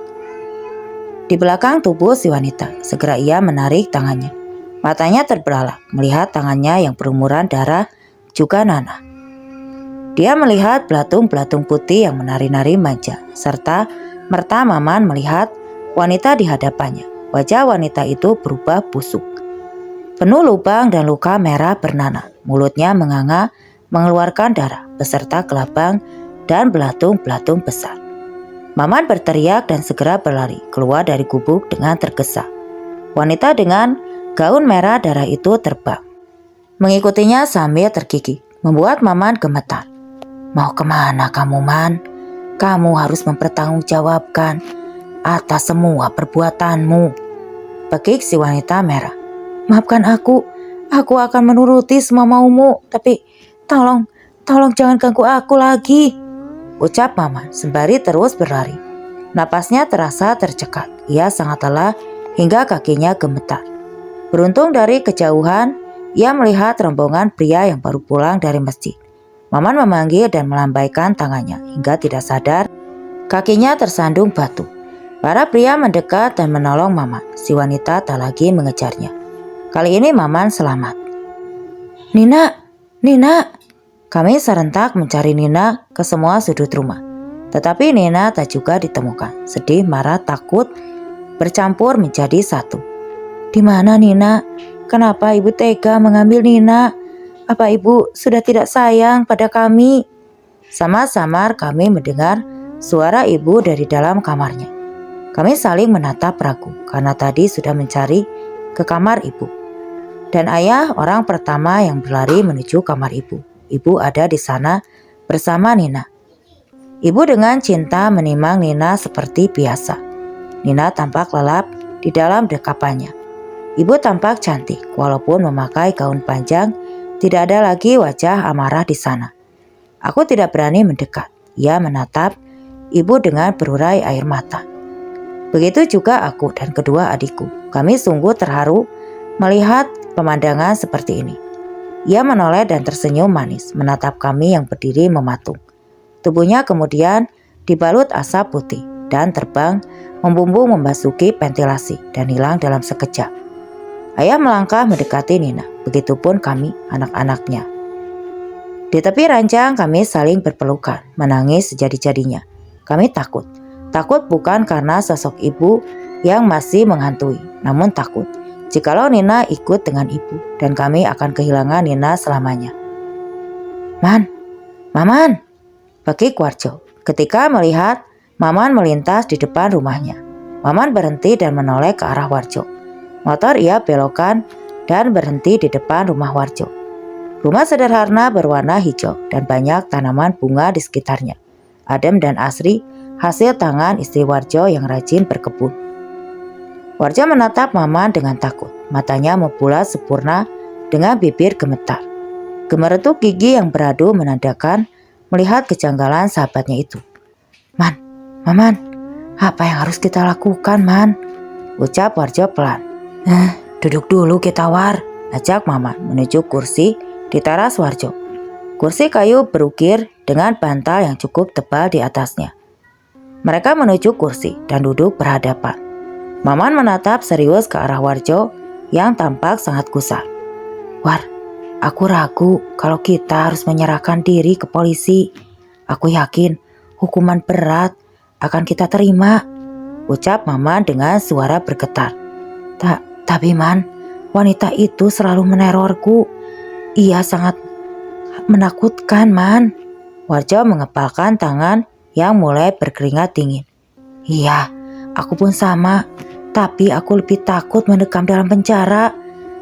di belakang tubuh si wanita. Segera ia menarik tangannya. Matanya terbelalak melihat tangannya yang berumuran darah juga nanah. Dia melihat belatung-belatung putih yang menari-nari manja, serta merta Maman melihat wanita di hadapannya. Wajah wanita itu berubah busuk, penuh lubang dan luka merah bernanah. Mulutnya menganga mengeluarkan darah beserta kelabang dan belatung-belatung besar. Maman berteriak dan segera berlari keluar dari gubuk dengan tergesa. Wanita dengan gaun merah darah itu terbang mengikutinya sambil tergigit, membuat Maman gemetar. Mau kemana kamu, Man? Kamu harus mempertanggungjawabkan atas semua perbuatanmu, pekik si wanita merah. Maafkan aku akan menuruti semua maumu, tapi tolong jangan ganggu aku lagi, ucap Maman sembari terus berlari. Napasnya terasa tercekat, ia sangat lelah hingga kakinya gemetar. Beruntung dari kejauhan, ia melihat rombongan pria yang baru pulang dari masjid. Maman memanggil dan melambaikan tangannya hingga tidak sadar kakinya tersandung batu. Para pria mendekat dan menolong Maman. Si wanita tak lagi mengejarnya. Kali ini Maman selamat. "Nina, Nina!" Kami serentak mencari Nina ke semua sudut rumah. Tetapi Nina tak juga ditemukan. Sedih, marah, takut bercampur menjadi satu. "Di mana Nina? Kenapa ibu tega mengambil Nina? Apa ibu sudah tidak sayang pada kami?" Samar-samar kami mendengar suara ibu dari dalam kamarnya. Kami saling menatap ragu karena tadi sudah mencari ke kamar ibu. Dan ayah orang pertama yang berlari menuju kamar ibu. Ibu ada di sana bersama Nina. Ibu dengan cinta menimang Nina seperti biasa. Nina tampak lelap di dalam dekapannya. Ibu tampak cantik walaupun memakai gaun panjang. Tidak ada lagi wajah amarah di sana. Aku tidak berani mendekat. Ia menatap ibu dengan berurai air mata. Begitu juga aku dan kedua adikku. Kami sungguh terharu melihat pemandangan seperti ini. Ia menoleh dan tersenyum manis menatap kami yang berdiri mematung. Tubuhnya kemudian dibalut asap putih dan terbang membumbung memasuki ventilasi dan hilang dalam sekejap. Ayah melangkah mendekati Nina, begitupun kami anak-anaknya. Di tepi ranjang kami saling berpelukan, menangis sejadi-jadinya. Kami takut. Takut bukan karena sosok ibu yang masih menghantui, namun takut jikalau Nina ikut dengan ibu dan kami akan kehilangan Nina selamanya. "Man, Maman!" Pakik Warjo ketika melihat Maman melintas di depan rumahnya. Maman berhenti dan menoleh ke arah Warjo. Motor ia belokkan dan berhenti di depan rumah Warjo. Rumah sederhana berwarna hijau dan banyak tanaman bunga di sekitarnya. Adem dan asri, hasil tangan istri Warjo yang rajin berkebun. Warjo menatap Maman dengan takut. Matanya membulat sempurna dengan bibir gemetar. Gemeretuk gigi yang beradu menandakan melihat kejanggalan sahabatnya itu. "Man, Maman, apa yang harus kita lakukan, Man?" ucap Warjo pelan. Duduk dulu kita, War," ajak Maman menuju kursi di teras Warjo. Kursi kayu berukir dengan bantal yang cukup tebal di atasnya. Mereka menuju kursi dan duduk berhadapan. Maman menatap serius ke arah Warjo yang tampak sangat gusar. "War, aku ragu kalau kita harus menyerahkan diri ke polisi. Aku yakin hukuman berat akan kita terima," ucap Maman dengan suara bergetar. Tapi Man, wanita itu selalu menerorku. Ia sangat menakutkan, Man." Warjo mengepalkan tangan yang mulai berkeringat dingin. "Iya, aku pun sama. Tapi aku lebih takut mendekam dalam penjara,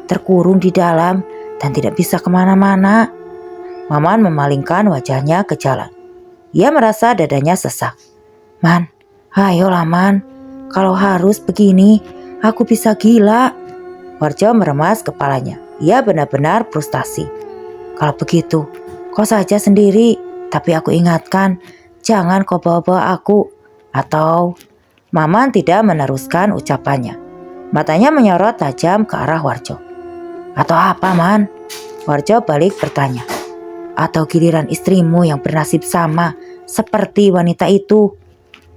terkurung di dalam dan tidak bisa kemana-mana." Maman memalingkan wajahnya ke jalan. Ia merasa dadanya sesak. "Man, ayolah Man. Kalau harus begini, aku bisa gila." Warjo meremas kepalanya. Ia benar-benar frustasi. "Kalau begitu, kau saja sendiri. Tapi aku ingatkan, jangan kau bawa-bawa aku. Atau..." Maman tidak meneruskan ucapannya. Matanya menyorot tajam ke arah Warjo. "Atau apa, Man?" Warjo balik bertanya. "Atau giliran istrimu yang bernasib sama seperti wanita itu?"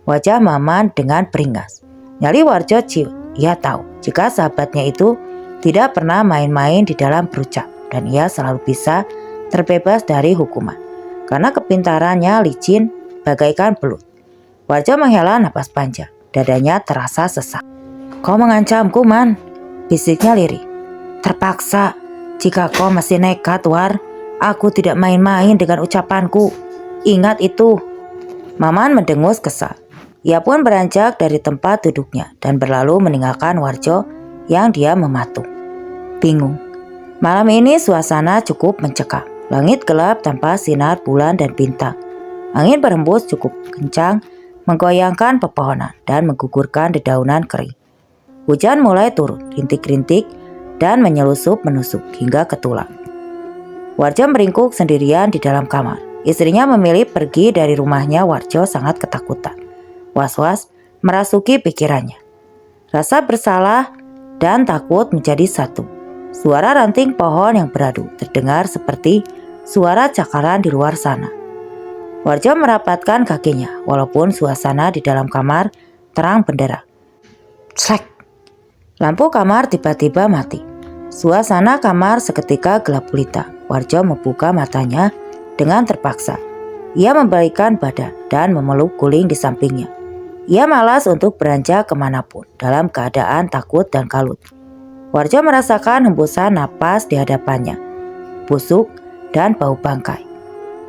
Wajah Maman dengan beringas. Nyali Warjo ciut. Ia tahu jika sahabatnya itu tidak pernah main-main di dalam berucap dan ia selalu bisa terbebas dari hukuman karena kepintarannya licin bagaikan belut. Warjo menghela napas panjang. Dadanya terasa sesak. "Kau mengancamku, Man," bisiknya lirih. "Terpaksa. Jika kau masih nekat, War, aku tidak main-main dengan ucapanku. Ingat itu." Maman mendengus kesal. Ia pun beranjak dari tempat duduknya dan berlalu meninggalkan Warjo yang dia mematung. Bingung. Malam ini suasana cukup mencekam. Langit gelap tanpa sinar bulan dan bintang. Angin berhembus cukup kencang, menggoyangkan pepohonan dan menggugurkan dedaunan kering. Hujan mulai turun, rintik-rintik dan menusuk hingga ke tulang. Warjo meringkuk sendirian di dalam kamar. Istrinya memilih pergi dari rumahnya. Warjo sangat ketakutan. Was-was merasuki pikirannya. Rasa bersalah dan takut menjadi satu. Suara ranting pohon yang beradu terdengar seperti suara cakaran di luar sana. Warjo merapatkan kakinya. Walaupun suasana di dalam kamar terang benderang. Slek! Lampu kamar tiba-tiba mati. Suasana kamar seketika gelap gulita. Warjo membuka matanya dengan terpaksa. Ia membalikkan badan dan memeluk guling di sampingnya. Ia malas untuk beranjak kemanapun dalam keadaan takut dan kalut. Warjo merasakan hembusan napas di hadapannya, busuk dan bau bangkai.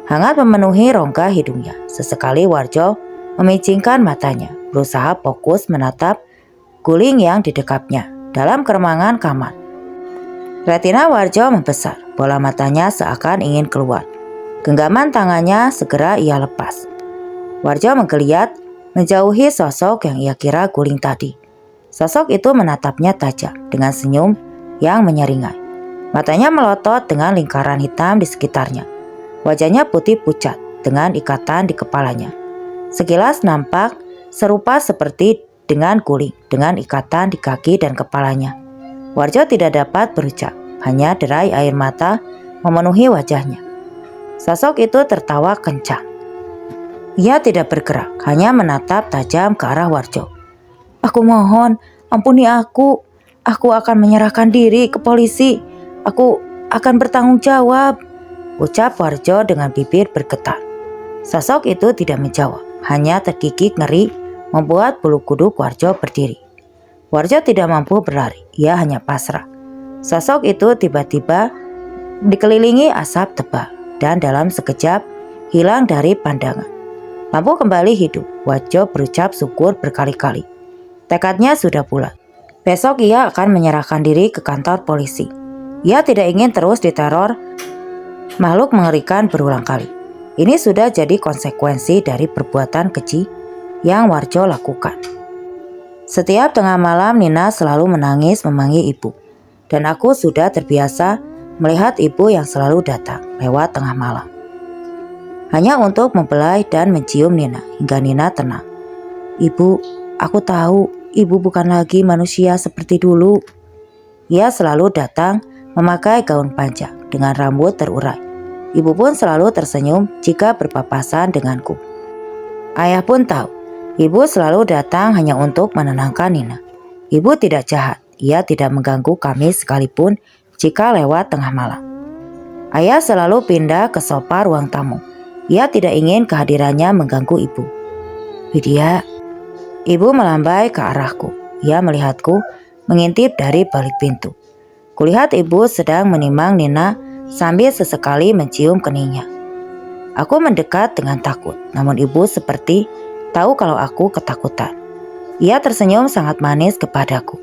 Hangat memenuhi rongga hidungnya. Sesekali Warjo memicingkan matanya, berusaha fokus menatap guling yang didekapnya dalam keremangan kamar. Retina Warjo membesar, bola matanya seakan ingin keluar. Genggaman tangannya segera ia lepas. Warjo menggeliat menjauhi sosok yang ia kira guling tadi. Sosok itu menatapnya tajam dengan senyum yang menyeringai. Matanya melotot dengan lingkaran hitam di sekitarnya. Wajahnya putih pucat dengan ikatan di kepalanya. Sekilas nampak serupa seperti dengan guling dengan ikatan di kaki dan kepalanya. Warjo tidak dapat berucap, hanya derai air mata memenuhi wajahnya. Sosok itu tertawa kencang. Ia tidak bergerak, hanya menatap tajam ke arah Warjo. Aku mohon, ampuni aku. Aku akan menyerahkan diri ke polisi. Aku akan bertanggung jawab, ucap Warjo dengan bibir bergetar. Sosok itu tidak menjawab, hanya tergigit ngeri membuat bulu kuduk Warjo berdiri. Warjo tidak mampu berlari, ia hanya pasrah. Sosok itu tiba-tiba dikelilingi asap tebal dan dalam sekejap hilang dari pandangan. Lampu kembali hidup. Warjo berucap syukur berkali-kali. Tekadnya sudah bulat. Besok ia akan menyerahkan diri ke kantor polisi. Ia tidak ingin terus diteror makhluk mengerikan berulang kali. Ini sudah jadi konsekuensi dari perbuatan keji yang Warjo lakukan. Setiap tengah malam Nina selalu menangis memanggil ibu. Dan aku sudah terbiasa melihat ibu yang selalu datang lewat tengah malam. Hanya untuk membelai dan mencium Nina hingga Nina tenang. Ibu, aku tahu ibu bukan lagi manusia seperti dulu. Ia selalu datang memakai gaun panjang dengan rambut terurai. Ibu pun selalu tersenyum jika berpapasan denganku. Ayah pun tahu, ibu selalu datang hanya untuk menenangkan Nina. Ibu tidak jahat, ia tidak mengganggu kami sekalipun jika lewat tengah malam. Ayah selalu pindah ke sofa ruang tamu. Ia tidak ingin kehadirannya mengganggu ibu. Widya, ibu melambai ke arahku. Ia melihatku mengintip dari balik pintu. Kulihat ibu sedang menimang Nina sambil sesekali mencium keningnya. Aku mendekat dengan takut, namun ibu seperti tahu kalau aku ketakutan. Ia tersenyum sangat manis kepadaku.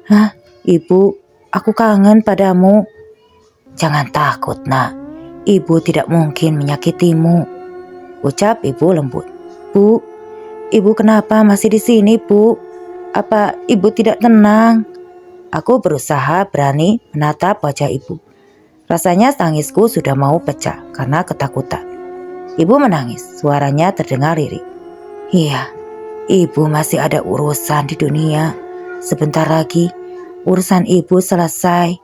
Hah, ibu, aku kangen padamu. Jangan takut, nak. Ibu tidak mungkin menyakitimu, ucap ibu lembut. Bu, ibu kenapa masih di sini, Bu? Apa ibu tidak tenang? Aku berusaha berani menatap wajah ibu. Rasanya tangisku sudah mau pecah karena ketakutan. Ibu menangis, suaranya terdengar lirih. Iya, ibu masih ada urusan di dunia. Sebentar lagi urusan ibu selesai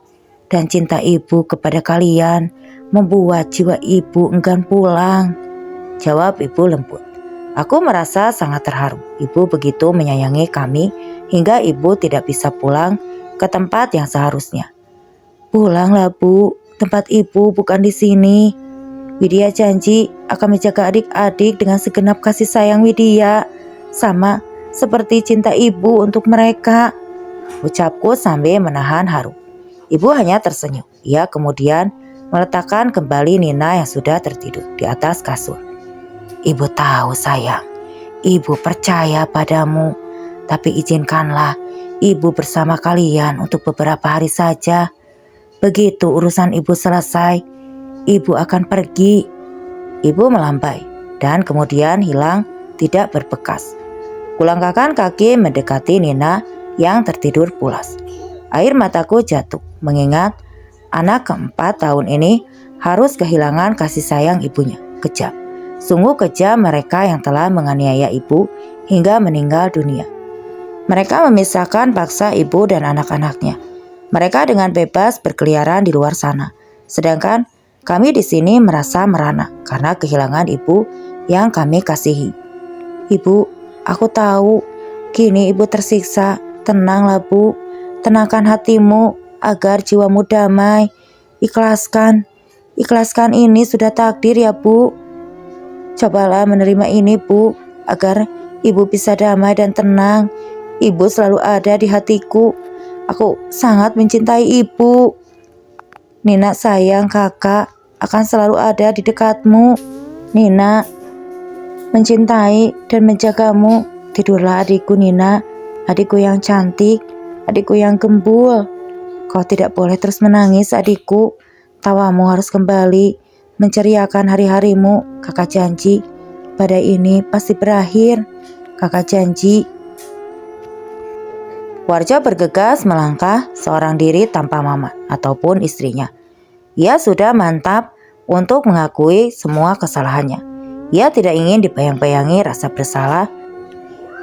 dan cinta ibu kepada kalian membuat jiwa ibu enggan pulang, jawab ibu lembut. Aku merasa sangat terharu. Ibu begitu menyayangi kami hingga ibu tidak bisa pulang ke tempat yang seharusnya. Pulanglah, Bu, tempat ibu bukan di sini. Widya janji akan menjaga adik-adik dengan segenap kasih sayang Widya, sama seperti cinta ibu untuk mereka, ucapku sambil menahan haru. Ibu hanya tersenyum. Ia kemudian meletakkan kembali Nina yang sudah tertidur di atas kasur. Ibu tahu sayang, ibu percaya padamu, tapi izinkanlah ibu bersama kalian untuk beberapa hari saja. Begitu urusan ibu selesai, ibu akan pergi. Ibu melambai dan kemudian hilang tidak berbekas. Kulangkahkan kaki mendekati Nina yang tertidur pulas. Air mataku jatuh mengingat anak keempat tahun ini harus kehilangan kasih sayang ibunya. Kejam, sungguh kejam mereka yang telah menganiaya ibu hingga meninggal dunia. Mereka memisahkan paksa ibu dan anak-anaknya. Mereka dengan bebas berkeliaran di luar sana, sedangkan kami di sini merasa merana karena kehilangan ibu yang kami kasihi. Ibu, aku tahu Kini ibu tersiksa. Tenanglah Bu, tenangkan hatimu agar jiwamu damai. Ikhlaskan ini sudah takdir ya Bu. Cobalah menerima ini Bu, agar ibu bisa damai dan tenang. Ibu selalu ada di hatiku. Aku sangat mencintai ibu. Nina sayang kakak akan selalu ada di dekatmu. Nina mencintai dan menjagamu. Tidurlah adikku Nina, adikku yang cantik, adikku yang gembul. Kau tidak boleh terus menangis adikku. Tawamu harus kembali menceriakan hari-harimu. Kakak janji badai ini pasti berakhir. Kakak janji. Warjo bergegas melangkah seorang diri tanpa Maman ataupun istrinya. Ia sudah mantap untuk mengakui semua kesalahannya. Ia tidak ingin dibayang-bayangi rasa bersalah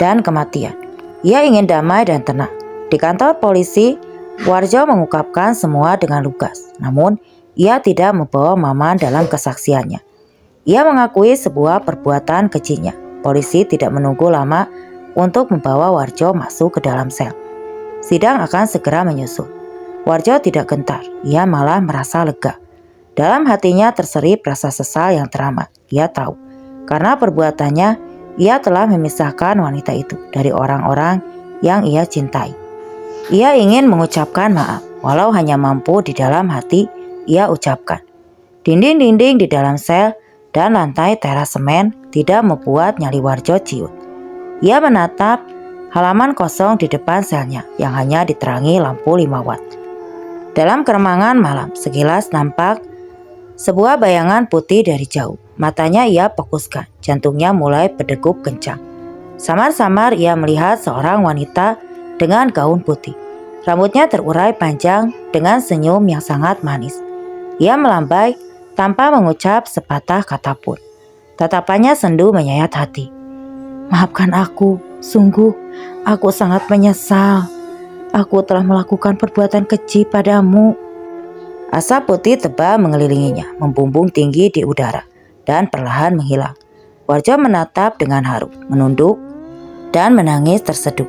dan kematian. Ia ingin damai dan tenang. Di kantor polisi, Warjo mengungkapkan semua dengan lugas. Namun, ia tidak membawa Maman dalam kesaksiannya. Ia mengakui sebuah perbuatan kejinya. Polisi tidak menunggu lama untuk membawa Warjo masuk ke dalam sel. Sidang akan segera menyusul. Warjo tidak gentar, ia malah merasa lega. Dalam hatinya terselip rasa sesal yang teramat. Ia tahu, karena perbuatannya, ia telah memisahkan wanita itu dari orang-orang yang ia cintai. Ia ingin mengucapkan maaf, walau hanya mampu di dalam hati ia ucapkan. Dinding-dinding di dalam sel dan lantai teras semen tidak membuat nyali Warjo ciut. Ia menatap halaman kosong di depan selnya yang hanya diterangi lampu 5 watt. Dalam keremangan malam, sekilas nampak sebuah bayangan putih dari jauh. Matanya ia fokuskan, jantungnya mulai berdegup kencang. Samar-samar ia melihat seorang wanita dengan gaun putih. Rambutnya terurai panjang dengan senyum yang sangat manis. Ia melambai tanpa mengucap sepatah kata pun. Tatapannya sendu menyayat hati. Maafkan aku, sungguh aku sangat menyesal. Aku telah melakukan perbuatan keji padamu. Asap putih tebal mengelilinginya, membumbung tinggi di udara dan perlahan menghilang. Warjo menatap dengan haru, menunduk dan menangis terseduh.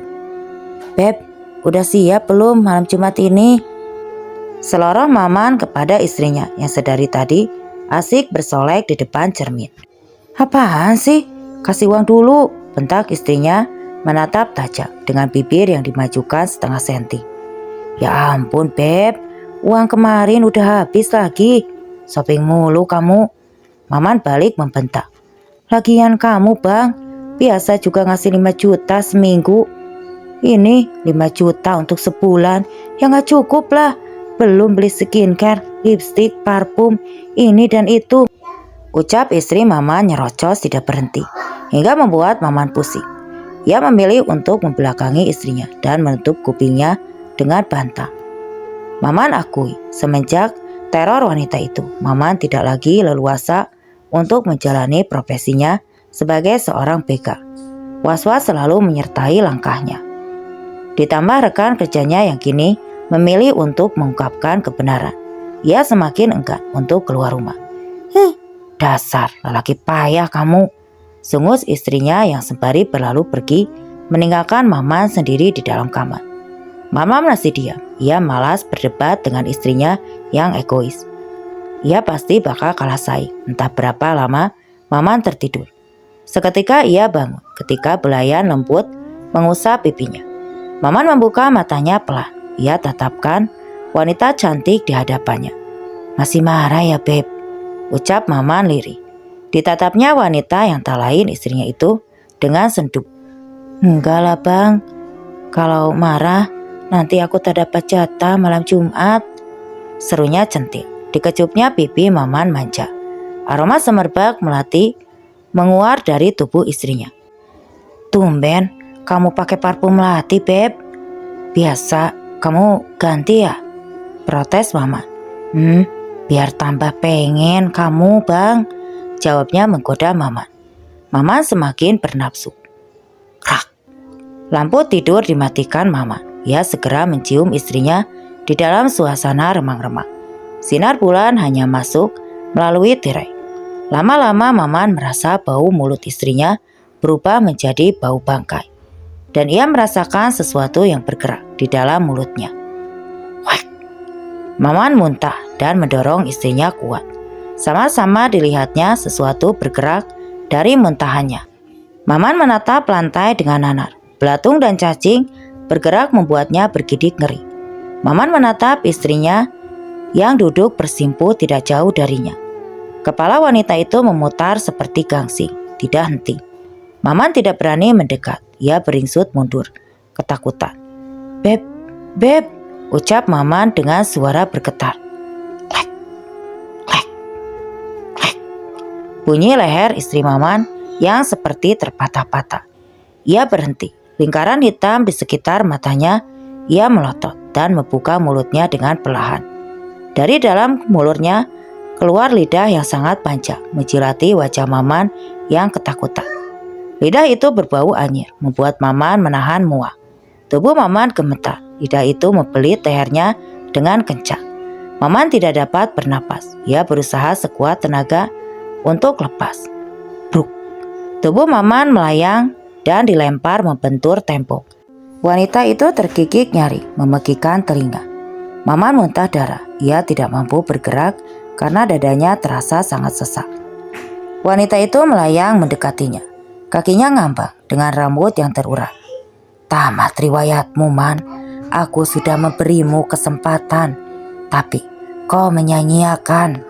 Beb, udah siap belum malam Jumat ini? Seloroh Maman kepada istrinya yang sedari tadi asik bersolek di depan cermin. Apaan sih? Kasih uang dulu, bentak istrinya menatap tajam dengan bibir yang dimajukan setengah senti. Ya ampun Beb, uang kemarin udah habis lagi. Shopping mulu kamu. Maman balik membentak. Lagian kamu bang, biasa juga ngasih 5 juta seminggu. Ini 5 juta untuk sebulan, ya gak cukup lah. Belum beli skincare, lipstick, parfum, ini dan itu. Ucap istri Maman nyerocos tidak berhenti, hingga membuat Maman pusing. Ia memilih untuk membelakangi istrinya dan menutup kupingnya dengan bantal. Maman akui, semenjak teror wanita itu, Maman tidak lagi leluasa untuk menjalani profesinya sebagai seorang begal. Was-was selalu menyertai langkahnya. Ditambah rekan kerjanya yang kini memilih untuk mengungkapkan kebenaran. Ia semakin enggan untuk keluar rumah. Dasar lelaki payah kamu, sungus istrinya yang sembari berlalu pergi meninggalkan Maman sendiri di dalam kamar. Maman masih diam, ia malas berdebat dengan istrinya yang egois. Ia pasti bakal kalah saing. Entah berapa lama Maman tertidur. Seketika ia bangun ketika belayan lembut mengusap pipinya. Maman membuka matanya pelan. Ia tatapkan wanita cantik di hadapannya. Masih marah ya Beb? Ucap Maman lirih. Ditatapnya wanita yang tak lain istrinya itu dengan sendu. Enggak lah bang, kalau marah nanti aku tak dapat jatah malam Jumat. Serunya centil. Dikecupnya pipi Maman manja. Aroma semerbak melati menguar dari tubuh istrinya. Tumben kamu pakai parfum melati Beb. Biasa kamu ganti ya? Protes Maman. Biar tambah pengen kamu bang, jawabnya menggoda Maman. Maman semakin bernafsu. Krak. Lampu tidur dimatikan Maman. Ia segera mencium istrinya di dalam suasana remang-remang. Sinar bulan hanya masuk melalui tirai. Lama-lama Maman merasa bau mulut istrinya berubah menjadi bau bangkai. dan ia merasakan sesuatu yang bergerak di dalam mulutnya. Wek! Maman muntah dan mendorong istrinya kuat. Sama-sama dilihatnya sesuatu bergerak dari muntahannya. Maman menatap lantai dengan nanar. Belatung dan cacing bergerak membuatnya bergidik ngeri. Maman menatap istrinya yang duduk bersimpu tidak jauh darinya. Kepala wanita itu memutar seperti gangsing, tidak henti. Maman tidak berani mendekat. Ia beringsut mundur, ketakutan. Beb, Beb, ucap Maman dengan suara bergetar. Lek, lek, lek. Bunyi leher istri Maman yang seperti terpatah-patah. Ia berhenti. Lingkaran hitam di sekitar matanya, ia melotot dan membuka mulutnya dengan perlahan. Dari dalam mulutnya keluar lidah yang sangat panjang, menjilati wajah Maman yang ketakutan. Lidah itu berbau anyir, membuat Maman menahan muak. Tubuh Maman gemetar, lidah itu membelit lehernya dengan kencang. Maman tidak dapat bernapas, ia berusaha sekuat tenaga untuk lepas. Bruk! Tubuh Maman melayang dan dilempar membentur tembok. Wanita itu tergigit nyari, memegikan telinga. Maman muntah darah, ia tidak mampu bergerak karena dadanya terasa sangat sesak. Wanita itu melayang mendekatinya. Kakinya ngambang dengan rambut yang terurai. Tamat riwayatmu, Man. Aku sudah memberimu kesempatan, tapi kau menyanyiakan,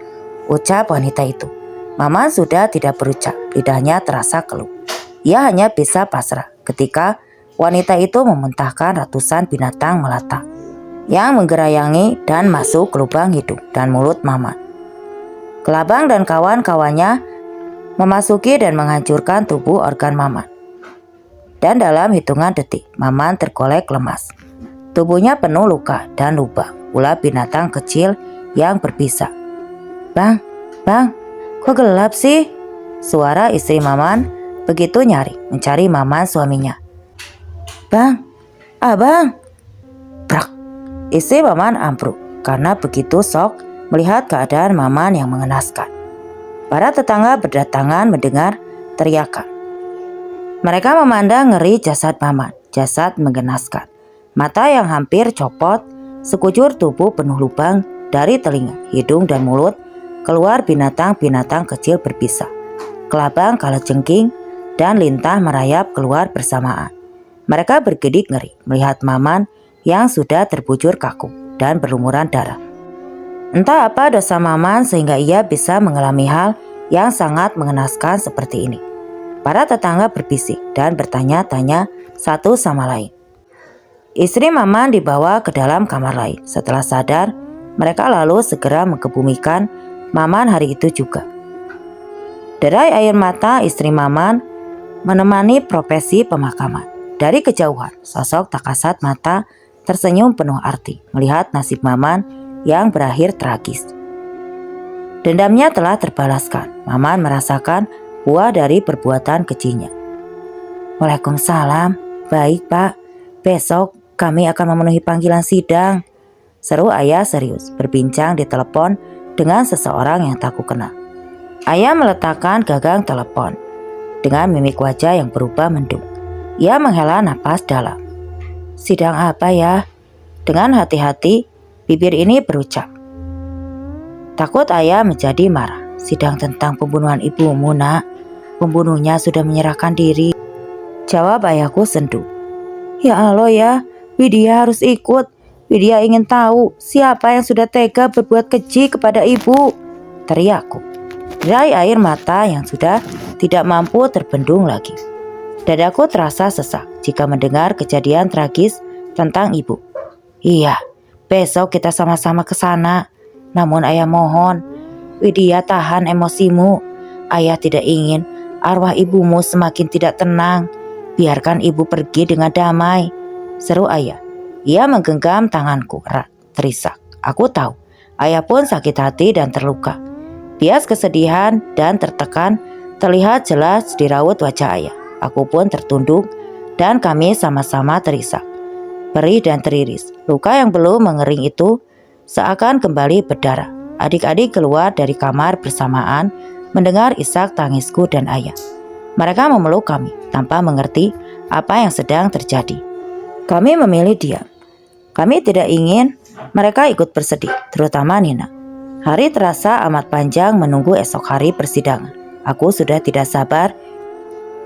ucap wanita itu. Maman sudah tidak berucap, lidahnya terasa keluh. Ia hanya bisa pasrah ketika wanita itu memuntahkan ratusan binatang melata yang menggerayangi dan masuk ke lubang hidung dan mulut Maman. Kelabang dan kawan-kawannya memasuki dan menghancurkan tubuh organ Maman. Dan dalam hitungan detik, Maman tergolek lemas. Tubuhnya penuh luka dan lubang, ulah binatang kecil yang berpisah. Bang, kok gelap sih? Suara istri Maman begitu nyari, mencari Maman suaminya. Bang, abang. Brak. Istri Maman ambruk karena begitu shock melihat keadaan Maman yang mengenaskan. Para tetangga berdatangan mendengar teriakan. Mereka memandang ngeri jasad Maman, jasad menggenaskan. Mata yang hampir copot, sekujur tubuh penuh lubang dari telinga, hidung dan mulut, keluar binatang-binatang kecil berpisah. Kelabang kalajengking dan lintah merayap keluar bersamaan. Mereka bergidik ngeri melihat Maman yang sudah terbujur kaku dan berlumuran darah. Entah apa dosa Maman sehingga ia bisa mengalami hal yang sangat mengenaskan seperti ini. Para tetangga berbisik dan bertanya-tanya satu sama lain. Istri Maman dibawa ke dalam kamar lain. Setelah sadar, mereka lalu segera mengebumikan Maman hari itu juga. Derai air mata istri Maman menemani prosesi pemakaman. Dari kejauhan, sosok tak kasat mata tersenyum penuh arti melihat nasib Maman yang berakhir tragis. Dendamnya telah terbalaskan. Maman merasakan buah dari perbuatan kejinya. Waalaikumsalam. Baik, Pak. Besok kami akan memenuhi panggilan sidang, seru ayah serius berbincang di telepon dengan seseorang yang tak kenal. Ayah meletakkan gagang telepon dengan mimik wajah yang berubah mendung. Ia menghela napas dalam. Sidang apa ya? Dengan hati-hati bibir ini berucap. Takut ayah menjadi marah. Sidang tentang pembunuhan ibumu, Nak. Pembunuhnya sudah menyerahkan diri, jawab ayahku sendu. Ya Allah ya, Widya harus ikut. Widya ingin tahu siapa yang sudah tega berbuat keji kepada ibu, teriakku. Derai air mata yang sudah tidak mampu terbendung lagi. Dadaku terasa sesak jika mendengar kejadian tragis tentang ibu. Iya, besok kita sama-sama ke sana. Namun ayah mohon, Widya tahan emosimu. Ayah tidak ingin arwah ibumu semakin tidak tenang. Biarkan ibu pergi dengan damai, seru ayah. Ia menggenggam tanganku erat, terisak. Aku tahu, ayah pun sakit hati dan terluka. Bias kesedihan dan tertekan terlihat jelas di raut wajah ayah. Aku pun tertunduk dan kami sama-sama terisak. Perih dan teriris, luka yang belum mengering itu seakan kembali berdarah. Adik-adik keluar dari kamar bersamaan mendengar isak tangisku dan ayah. Mereka memeluk kami tanpa mengerti apa yang sedang terjadi. Kami memilih diam. Kami tidak ingin mereka ikut bersedih, terutama Nina. Hari terasa amat panjang menunggu esok hari persidangan. Aku sudah tidak sabar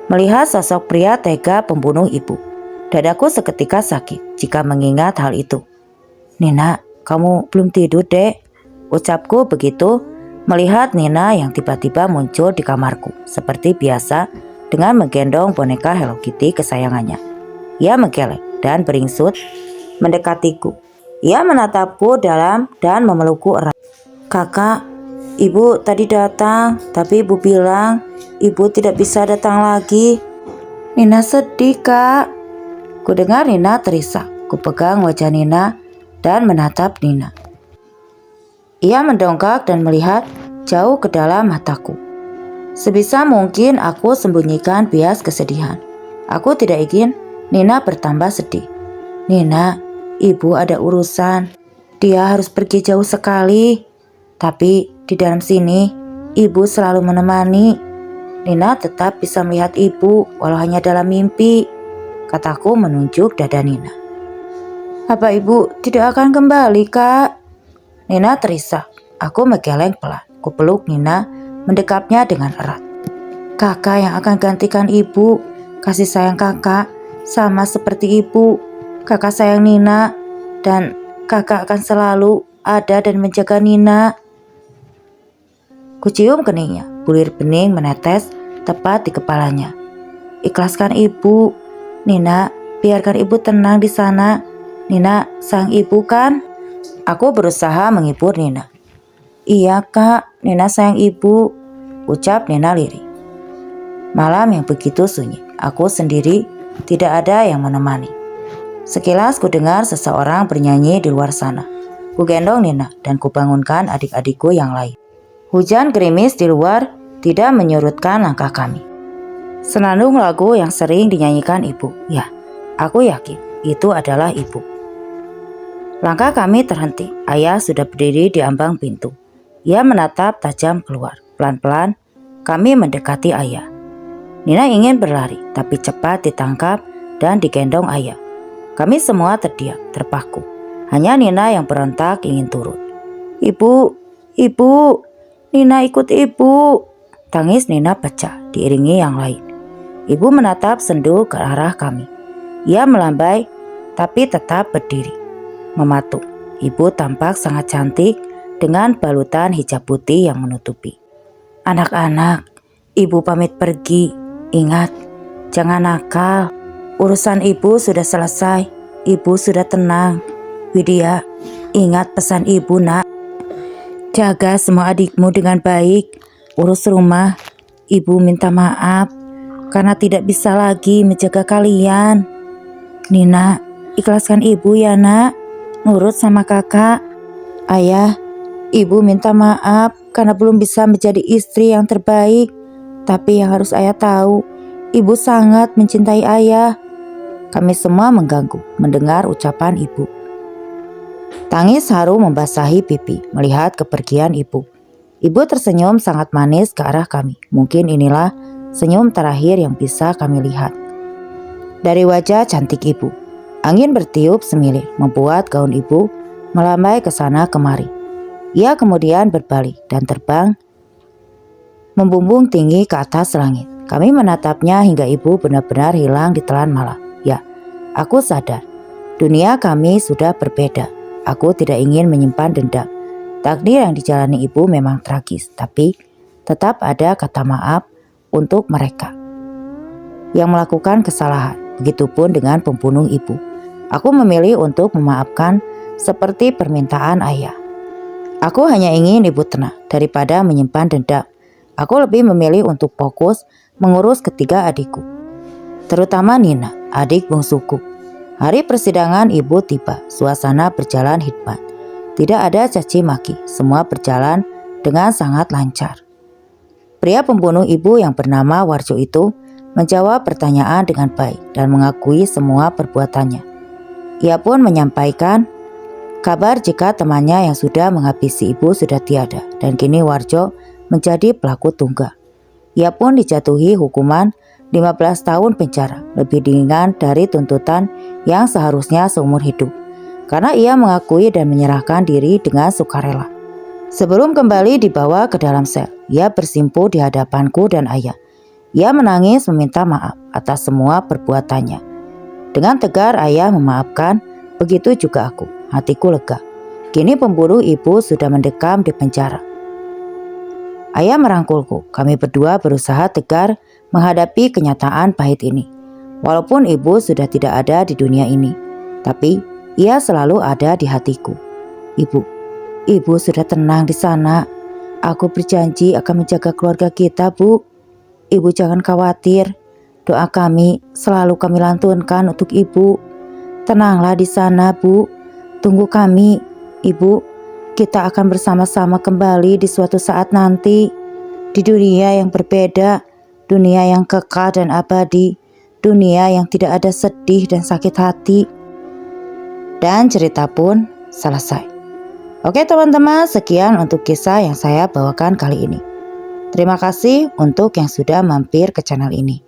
melihat sosok pria tega pembunuh ibu. Dadaku seketika sakit jika mengingat hal itu. Nina, kamu belum tidur, Dek? Ucapku begitu melihat Nina yang tiba-tiba muncul di kamarku seperti biasa dengan menggendong boneka Hello Kitty kesayangannya. Ia menggeleng dan beringsut mendekatiku. Ia menatapku dalam dan memelukku erat. Kakak, ibu tadi datang, tapi ibu bilang ibu tidak bisa datang lagi. Nina sedih, Kak. Ku dengar Nina terisak. Ku pegang wajah Nina dan menatap Nina. Ia mendongak dan melihat jauh ke dalam mataku. Sebisa mungkin aku sembunyikan bias kesedihan. Aku tidak ingin Nina bertambah sedih. Nina, ibu ada urusan. Dia harus pergi jauh sekali. Tapi di dalam sini, ibu selalu menemani. Nina tetap bisa melihat ibu walau hanya dalam mimpi. Kataku menunjuk dada Nina. Apa ibu tidak akan kembali, Kak? Nina terisak. Aku menggeleng pelan. Ku peluk Nina, mendekapnya dengan erat. Kakak yang akan gantikan ibu. Kasih sayang kakak sama seperti ibu. Kakak sayang Nina dan kakak akan selalu ada dan menjaga Nina. Kucium keningnya, bulir bening menetes tepat di kepalanya. Ikhlaskan ibu, Nina, biarkan ibu tenang di sana. Nina, sang ibu kan? Aku berusaha menghibur Nina. Iya kak, Nina sayang ibu, ucap Nina lirih. Malam yang begitu sunyi, aku sendiri, tidak ada yang menemani. Sekilas ku dengar seseorang bernyanyi di luar sana. Ku gendong Nina dan ku bangunkan adik-adikku yang lain. Hujan gerimis di luar tidak menyurutkan langkah kami. Senandung lagu yang sering dinyanyikan ibu. Ya, aku yakin itu adalah ibu. Langkah kami terhenti. Ayah sudah berdiri di ambang pintu. Ia menatap tajam keluar. Pelan-pelan kami mendekati ayah. Nina ingin berlari, tapi cepat ditangkap dan digendong ayah. Kami semua terdiam, terpaku. Hanya Nina yang berontak ingin turun. Ibu, ibu, Nina ikut ibu. Tangis Nina pecah, diiringi yang lain. Ibu menatap sendu ke arah kami. Ia melambai, tapi tetap berdiri, mematung. Ibu tampak sangat cantik dengan balutan hijab putih yang menutupi. Anak-anak, ibu pamit pergi. Ingat, jangan nakal. Urusan ibu sudah selesai. Ibu sudah tenang. Widya, ingat pesan ibu, nak. Jaga semua adikmu dengan baik. Urus rumah. Ibu minta maaf karena tidak bisa lagi menjaga kalian. Nina, ikhlaskan ibu ya, nak. Nurut sama kakak. Ayah, ibu minta maaf karena belum bisa menjadi istri yang terbaik. Tapi yang harus ayah tahu, ibu sangat mencintai ayah. Kami semua mengganggu mendengar ucapan ibu. Tangis haru membasahi pipi melihat kepergian ibu. Ibu tersenyum sangat manis ke arah kami. Mungkin inilah senyum terakhir yang bisa kami lihat. Dari wajah cantik ibu, angin bertiup semilir membuat gaun ibu melambai ke sana kemari. Ia kemudian berbalik dan terbang membumbung tinggi ke atas langit. Kami menatapnya hingga ibu benar-benar hilang di telan malam. Ya, aku sadar, dunia kami sudah berbeda. Aku tidak ingin menyimpan dendam. Takdir yang dijalani ibu memang tragis, tapi tetap ada kata maaf untuk mereka yang melakukan kesalahan. Begitupun dengan pembunuh ibu. Aku memilih untuk memaafkan seperti permintaan ayah. Aku hanya ingin ibu tenang daripada menyimpan dendam. Aku lebih memilih untuk fokus mengurus ketiga adikku, terutama Nina, adik bungsuku. Hari persidangan ibu tiba, suasana berjalan hikmat. Tidak ada caci maki, semua berjalan dengan sangat lancar. Pria pembunuh ibu yang bernama Warjo itu menjawab pertanyaan dengan baik dan mengakui semua perbuatannya. Ia pun menyampaikan kabar jika temannya yang sudah menghabisi ibu sudah tiada dan kini Warjo menjadi pelaku tunggal. Ia pun dijatuhi hukuman 15 tahun penjara, lebih ringan dari tuntutan yang seharusnya seumur hidup. Karena ia mengakui dan menyerahkan diri dengan sukarela. Sebelum kembali dibawa ke dalam sel, ia bersimpuh di hadapanku dan ayah. Ia menangis meminta maaf atas semua perbuatannya. Dengan tegar ayah memaafkan, begitu juga aku. Hatiku lega. Kini pembunuh ibu sudah mendekam di penjara. Ayah merangkulku. Kami berdua berusaha tegar menghadapi kenyataan pahit ini. Walaupun ibu sudah tidak ada di dunia ini, tapi ia selalu ada di hatiku. Ibu sudah tenang di sana. Aku berjanji akan menjaga keluarga kita, Bu. Ibu jangan khawatir. Doa kami selalu kami lantunkan untuk Ibu. Tenanglah di sana, Bu. Tunggu kami, Ibu. Kita akan bersama-sama kembali di suatu saat nanti. Di dunia yang berbeda, dunia yang kekal dan abadi, dunia yang tidak ada sedih dan sakit hati. Dan cerita pun selesai. Oke teman-teman, sekian untuk kisah yang saya bawakan kali ini. Terima kasih untuk yang sudah mampir ke channel ini.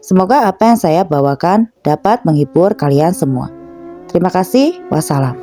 Semoga apa yang saya bawakan dapat menghibur kalian semua. Terima kasih, wassalam.